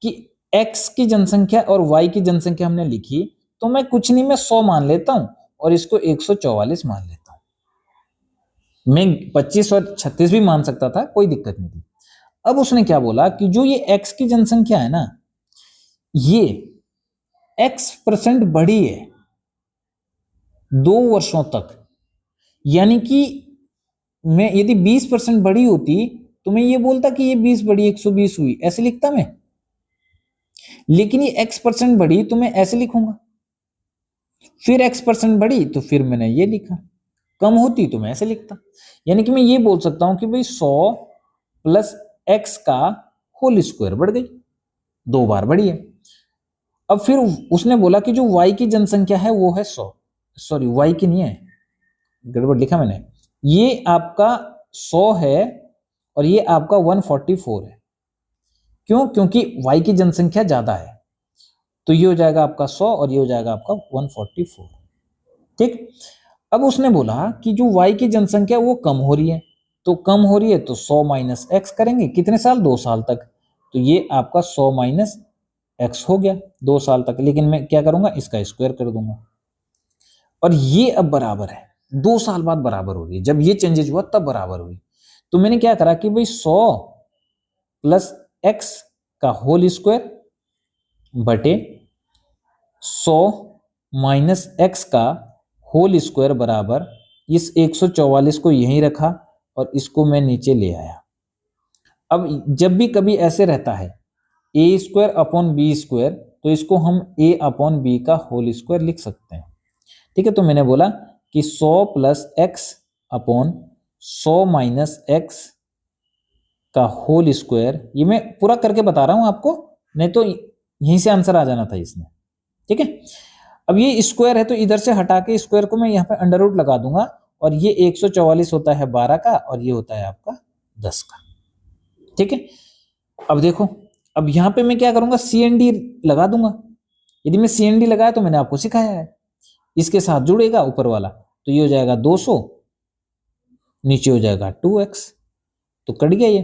कि X की जनसंख्या और Y की जनसंख्या हमने लिखी, तो मैं कुछ नहीं, मैं 100 मान लेता हूं और इसको 144 मान लेता हूं। मैं 25 और 36 भी मान सकता था, कोई दिक्कत नहीं थी। अब उसने क्या बोला कि जो ये x की जनसंख्या है ना, ये x% बढ़ी है 2 वर्षों तक। यानी कि मैं यदि 20% बढ़ी होती तो मैं ये बोलता कि ये 20 बढ़ी 120 हुई, ऐसे लिखता मैं। लेकिन ये x% बढ़ी तो मैं ऐसे लिखूंगा, फिर x% बढ़ी तो फिर मैंने ये लिखा, कम होती तो मैं ऐसे लिखता। यानी कि मैं ये बोल सकता हूं कि भाई 100 प्लस x का होल स्क्वायर बढ़ गई, 2 बार बढ़ी है। अब फिर उसने बोला कि जो y की जनसंख्या है वो है 100, सॉरी y की नहीं है, गड़बड़ लिखा मैंने, ये आपका 100 है और ये आपका 144 है। क्यों? क्योंकि y की जनसंख्या ज्यादा है, तो ये हो जाएगा आपका 100 और ये हो जाएगा आपका 144। ठीक। अब उसने बोला कि जो y की जनसंख्या वो कम हो रही है, तो कम हो रही है तो 100 माइनस एक्स करेंगे, कितने साल? 2 साल तक। तो ये आपका 100 माइनस एक्स हो गया 2 साल तक। लेकिन मैं क्या करूंगा, इसका स्क्वायर कर दूंगा, और ये अब बराबर है 2 साल बाद बराबर हो रही है। जब ये चेंजेस हुआ तब बराबर हुई। तो मैंने क्या करा कि भाई 100 प्लस एक्स का होल स्क्वायर बटे 100 माइनस एक्स का होल स्क्वायर बराबर, इस 144 को यहीं रखा और इसको मैं नीचे ले आया। अब जब भी कभी ऐसे रहता है ए स्क्वायर अपॉन बी स्क्वायर, तो इसको हम ए अपॉन बी का होल स्क्वायर लिख सकते हैं। ठीक है, तो मैंने बोला कि 100 plus x upon 100 minus x का होल स्क्वायर, ये मैं पूरा करके बता रहा हूं आपको, नहीं तो यहीं से आंसर आ जाना था इसमें। ठीक है, अब ये स्क्वायर है तो इधर से हटा के स्क्वायर को मैं यहाँ पे अंडर रूट लगा दूंगा, और ये 144 होता है 12 का और ये होता है आपका 10 का। ठीक है, अब देखो, अब यहाँ पे मैं क्या करूंगा, सी एन डी लगा दूंगा। यदि मैं सी एन डी लगाया तो मैंने आपको सिखाया है, इसके साथ जुड़ेगा ऊपर वाला, तो ये हो जाएगा 200, नीचे हो जाएगा 2x, तो कट गया ये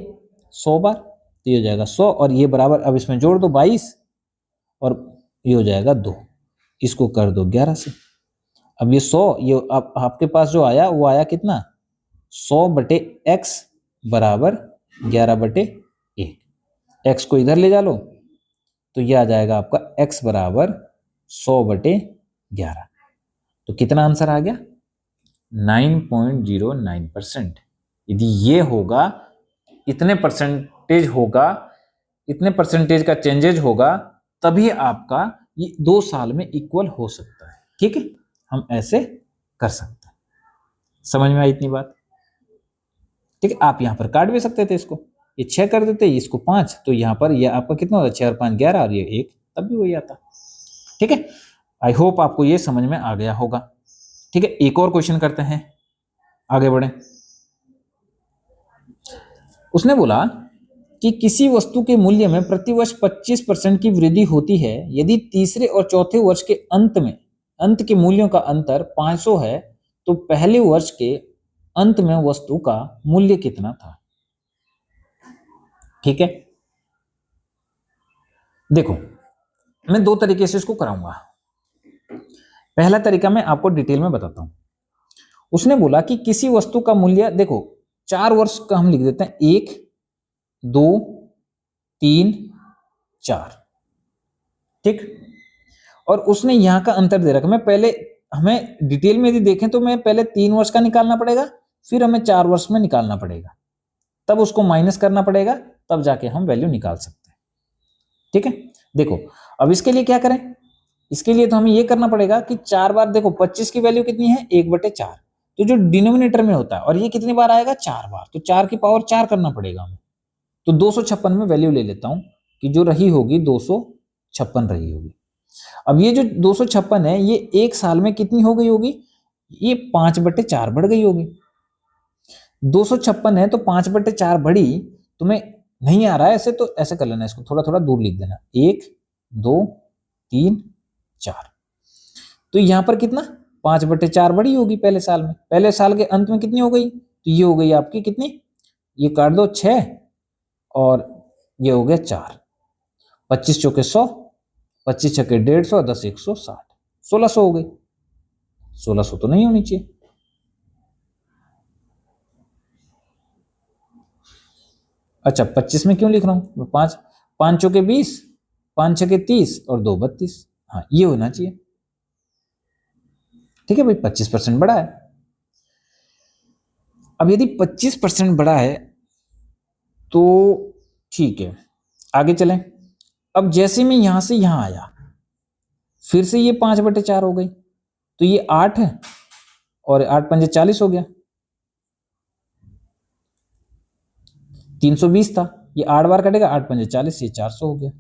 100 बार, तो ये हो जाएगा 100 और ये बराबर, अब इसमें जोड़ दो 22 और ये हो जाएगा 2, इसको कर दो 11 से। अब ये 100, ये आपके पास जो आया वो आया कितना, 100 बटे x बराबर 11 बटे 1। x को इधर ले जा लो तो ये आ जाएगा आपका x बराबर 100 बटे 11। तो कितना आंसर आ गया, 9.09%। यदि ये होगा, इतने परसेंटेज होगा, इतने परसेंटेज का चेंजेज होगा, तभी आपका ये 2 साल में इक्वल हो सकता है। ठीक है, हम ऐसे कर सकते हैं। समझ में आई इतनी बात? ठीक है, आप यहां पर काट भी सकते थे इसको, ये 6 कर देते, इसको 5, तो यहां पर ये आपका कितना होता, 6 और 5 11 और ये 1, तब भी वही आता। ठीक है, आई होप आपको ये समझ में आ गया होगा। ठीक है, एक और क्वेश्चन करते हैं, आगे बढ़े। उसने बोला कि किसी वस्तु के मूल्य में प्रतिवर्ष 25% की वृद्धि होती है यदि तीसरे और चौथे वर्ष के अंत के मूल्यों का अंतर 500 है, तो पहले वर्ष के अंत में वस्तु का मूल्य कितना था। ठीक है, देखो मैं 2 तरीके से इसको कराऊंगा। पहला तरीका मैं आपको डिटेल में बताता हूं। उसने बोला कि किसी वस्तु का मूल्य, देखो 4 वर्ष का हम लिख देते हैं, 1 2 3 4। ठीक, और उसने यहां का अंतर दे रखा। मैं पहले, हमें डिटेल में यदि देखें तो मैं पहले 3 वर्ष का निकालना पड़ेगा, फिर हमें 4 वर्ष में निकालना पड़ेगा, तब उसको माइनस करना पड़ेगा, तब जाके हम वैल्यू निकाल सकते हैं। ठीक है, देखो अब इसके लिए क्या करें, इसके लिए तो हमें ये करना पड़ेगा कि 4 बार, देखो 25 की वैल्यू कितनी है, 1/4, तो जो डिनोमिनेटर में होता है, और ये कितनी बार आएगा, 4 बार, तो 4 की पावर 4 करना पड़ेगा हमें। तो 256 में वैल्यू ले लेता हूं कि जो रही होगी 256 रही होगी। अब ये जो 256 है, ये 1 साल में कितनी हो गई होगी, ये 5/4 बढ़ गई होगी। 256 है तो 5/4 बढ़ी, तुम्हें नहीं आ रहा है ऐसे, तो ऐसे कर लेना, इसको थोड़ा थोड़ा दूर लिख देना, 1 2 3 4। तो यहां पर कितना, 5/4 बढ़ी होगी पहले साल में, पहले साल के अंत में कितनी हो गई, तो ये हो गई आपकी कितनी, ये काट दो 6 और ये हो गया 4, 25 चौके 100, 25 छक्के 150, 10 160, 1600 हो गई। 1600 तो नहीं होनी चाहिए। अच्छा 25 में क्यों लिख रहा हूँ, 5 5 चौके 20, 5 छके 30 और 2 32। हाँ ये होना चाहिए। ठीक है भाई, 25% बड़ा है। अब यदि 25% बड़ा है तो ठीक है, आगे चलें। अब जैसे मैं यहां से यहां आया, फिर से ये 5/4 हो गई, तो ये 8 है और 8 पंजे 40 हो गया। 320 था, ये 8 बार कटेगा, 8 पंजे 40, ये 400 हो गया।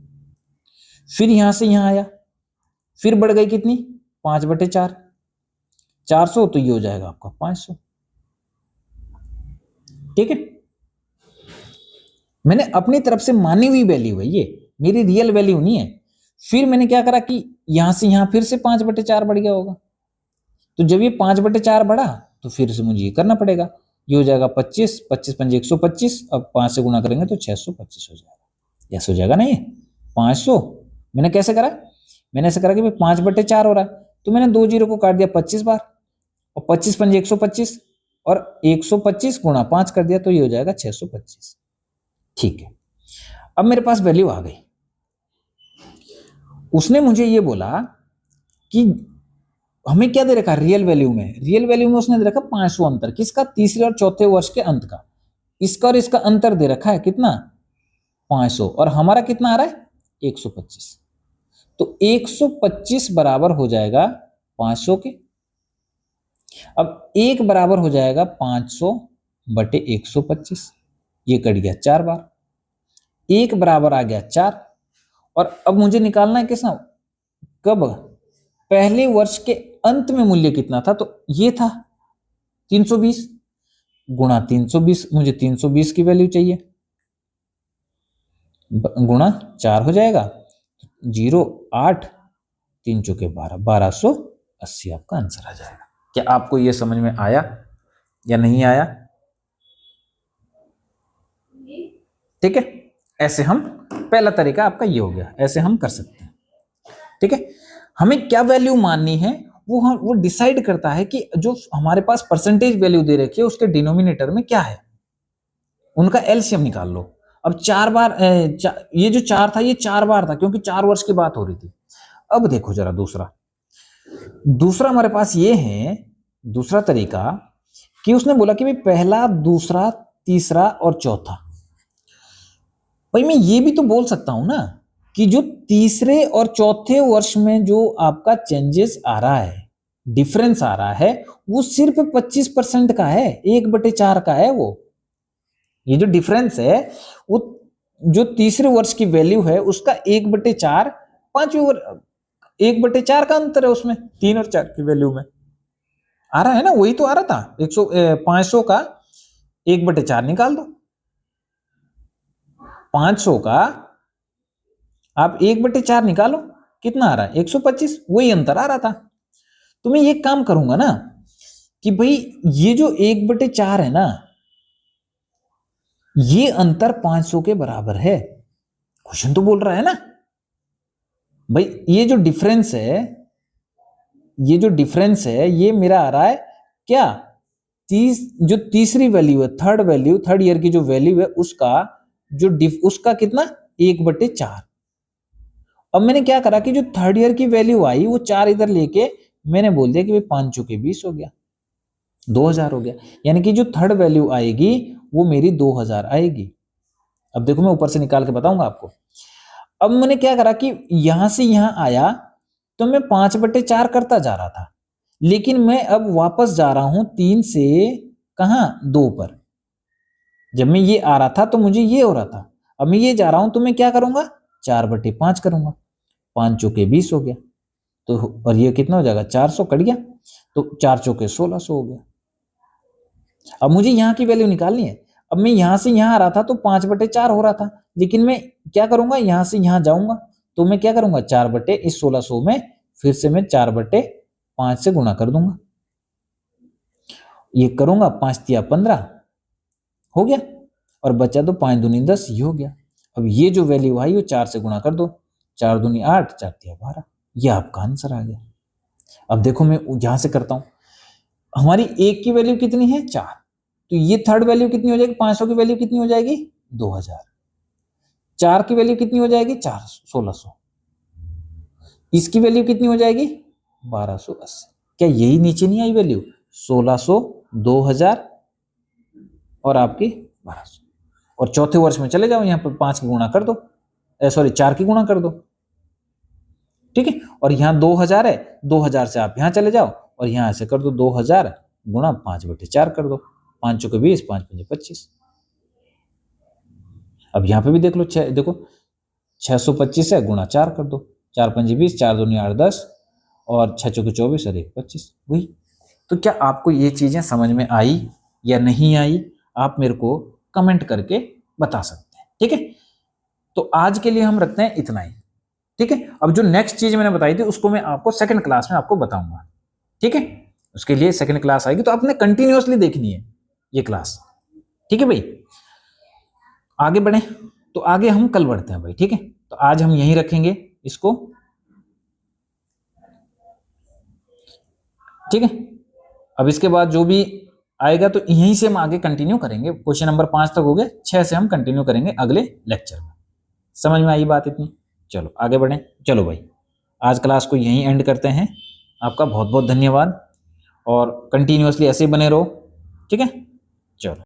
फिर यहां से यहां आया, फिर बढ़ गई कितनी, 5/4, 400, तो ये हो जाएगा आपका 500। ठीक है, मैंने अपनी तरफ से मानी हुई वैल्यू है, ये मेरी रियल वैल्यू नहीं है। फिर मैंने क्या करा कि यहां से यहां फिर से 5/4 बढ़ गया होगा, तो जब ये 5/4 बढ़ा तो फिर से मुझे ये करना पड़ेगा, ये हो जाएगा 25, 25 पंजे 125, अब 5 से गुणा करेंगे तो 625 हो जाएगा। यस हो जाएगा नहीं, 500। मैंने कैसे करा, मैंने ऐसे करा कि भाई 5/4 हो रहा है, तो मैंने 2 जीरो को काट दिया 25 बार, और 25 पंजे 125, और 125 गुणा 5 कर दिया, तो ये हो जाएगा 625। ठीक है, अब मेरे पास वैल्यू आ गई। उसने मुझे ये बोला कि हमें क्या दे रखा, रियल वैल्यू में, रियल वैल्यू में उसने दे रखा 500 अंतर, किसका, तीसरे और चौथे वर्ष के अंत का। इसका और इसका अंतर दे रखा है कितना, 500, और हमारा कितना आ रहा है 125। तो 125 बराबर हो जाएगा 500 के। अब एक बराबर हो जाएगा 500/125, ये कट गया 4 बार, एक बराबर आ गया 4। और अब मुझे निकालना है किसना, कब, पहले वर्ष के अंत में मूल्य कितना था, तो ये था 320 गुणा 320, मुझे 320 की वैल्यू चाहिए, गुणा 4 हो जाएगा, 0 8 3 चौके 12, 1280 आपका आंसर आ जाएगा। क्या आपको यह समझ में आया या नहीं आया? ठीक है, ऐसे हम, पहला तरीका आपका ये हो गया, ऐसे हम कर सकते हैं। ठीक है, हमें क्या वैल्यू माननी है वो डिसाइड करता है कि जो हमारे पास परसेंटेज वैल्यू दे रखी है उसके डिनोमिनेटर में क्या है, उनका एलसीएम निकाल लो। अब 4 बार ये जो 4 था ये 4 बार था, क्योंकि 4 वर्ष की बात हो रही थी। अब देखो जरा दूसरा हमारे पास ये है, दूसरा तरीका कि उसने बोला कि भाई पहला, दूसरा, तीसरा और चौथा। भाई मैं ये भी तो बोल सकता हूं ना कि जो तीसरे और चौथे वर्ष में जो आपका चेंजेस आ रहा है, डिफरेंस आ रहा है, वो सिर्फ 25% का है, 1/4 का है। वो ये जो डिफरेंस है, वो जो तीसरे वर्ष की वैल्यू है उसका 1/4, 1/4 का अंतर है उसमें, 3 और 4 की वैल्यू में आ रहा है ना, वही तो आ रहा था। 500 का 1/4 निकाल दो, 500 का आप 1/4 निकालो, कितना आ रहा है 125, वही अंतर आ रहा था। तो मैं ये काम करूंगा ना कि भाई ये जो 1/4 है ना, ये अंतर 500 के बराबर है। क्वेश्चन तो बोल रहा है ना भाई, ये जो डिफरेंस है ये मेरा आ रहा है क्या, जो तीसरी वैल्यू है, थर्ड ईयर की जो वैल्यू है उसका उसका कितना 1/4। अब मैंने क्या करा कि जो थर्ड ईयर की वैल्यू आई वो 4 इधर लेके मैंने बोल दिया कि भाई 5 चौके 20 हो गया, 2000 हो गया। यानी कि जो थर्ड वैल्यू आएगी वो मेरी 2000 आएगी। अब देखो मैं ऊपर से निकाल के बताऊंगा आपको। अब मैंने क्या करा कि यहां से यहां आया तो मैं 5/4 करता जा रहा था, लेकिन मैं अब वापस जा रहा हूं 3 से कहां 2 पर। जब मैं ये आ रहा था तो मुझे ये हो रहा था, अब मैं ये जा रहा हूं तो मैं क्या करूंगा 4/5 करूंगा, 5 चौके 20 हो गया, तो और ये कितना हो जाएगा 400 कट गया, तो 4 चौके 1600 हो गया। अब मुझे यहाँ की वैल्यू निकालनी है। अब मैं यहां से यहां आ रहा था तो 5/4 हो रहा था, लेकिन मैं क्या करूंगा यहां से यहां जाऊंगा तो मैं क्या करूंगा 4/1600 में फिर से मैं 4/5 से गुणा कर दूंगा, ये करूंगा 5 तिया 15 हो गया, और बचा तो 5 दूनी 10, ये हो गया। अब ये जो वैल्यू आई वो 4 से गुणा कर दो, 4 दूनी 8, 4 तिया 12, ये आपका आंसर आ गया। अब देखो मैं यहां से करता हूं, हमारी एक की वैल्यू कितनी है 4, तो ये थर्ड वैल्यू कितनी हो जाएगी, 500 की वैल्यू कितनी हो जाएगी 2000। 4 की वैल्यू कितनी हो जाएगी? 1600। इसकी वैल्यू कितनी हो जाएगी? 1280। क्या यही नीचे नहीं आई वैल्यू? 1600, 2000 और आपकी 1200। और चौथे वर्ष में चले जाओ, यहाँ पर 5 की गुणा कर दो, सॉरी 4 की गुणा कर दो, ठीक है। और यहाँ 2000 है, 2000 से आप यहाँ चले जाओ और यहाँ से कर दो 2000 गुणा 5/4 कर दो, 5 चौके 20, 5 पंजे 25। अब यहाँ पे भी देख लो, देखो 625 है, गुणा 4 कर दो, 4 पंजे 20, 4 दूनी 8 10 और 6 चौके 24 और 1 25। वही। तो क्या आपको ये चीजें समझ में आई या नहीं आई? आप मेरे को कमेंट करके बता सकते हैं, ठीक है। तो आज के लिए हम रखते हैं इतना ही, ठीक है। अब जो नेक्स्ट चीज मैंने बताई थी उसको मैं आपको सेकंड क्लास में आपको बताऊंगा, ठीक है। उसके लिए सेकंड क्लास आएगी, तो आपने कंटिन्यूअसली देखनी है ये क्लास, ठीक है भाई। आगे बढ़े, तो आगे हम कल बढ़ते हैं भाई, ठीक है। तो आज हम यहीं रखेंगे इसको, ठीक है। अब इसके बाद जो भी आएगा तो यहीं से हम आगे कंटिन्यू करेंगे। क्वेश्चन नंबर 5 तक हो गए, 6 से हम कंटिन्यू करेंगे अगले लेक्चर में। समझ में आई बात इतनी? चलो आगे बढ़ें। चलो भाई, आज क्लास को यहीं एंड करते हैं। आपका बहुत बहुत धन्यवाद और कंटिन्यूअसली ऐसे ही बने रहो, ठीक है। चलो।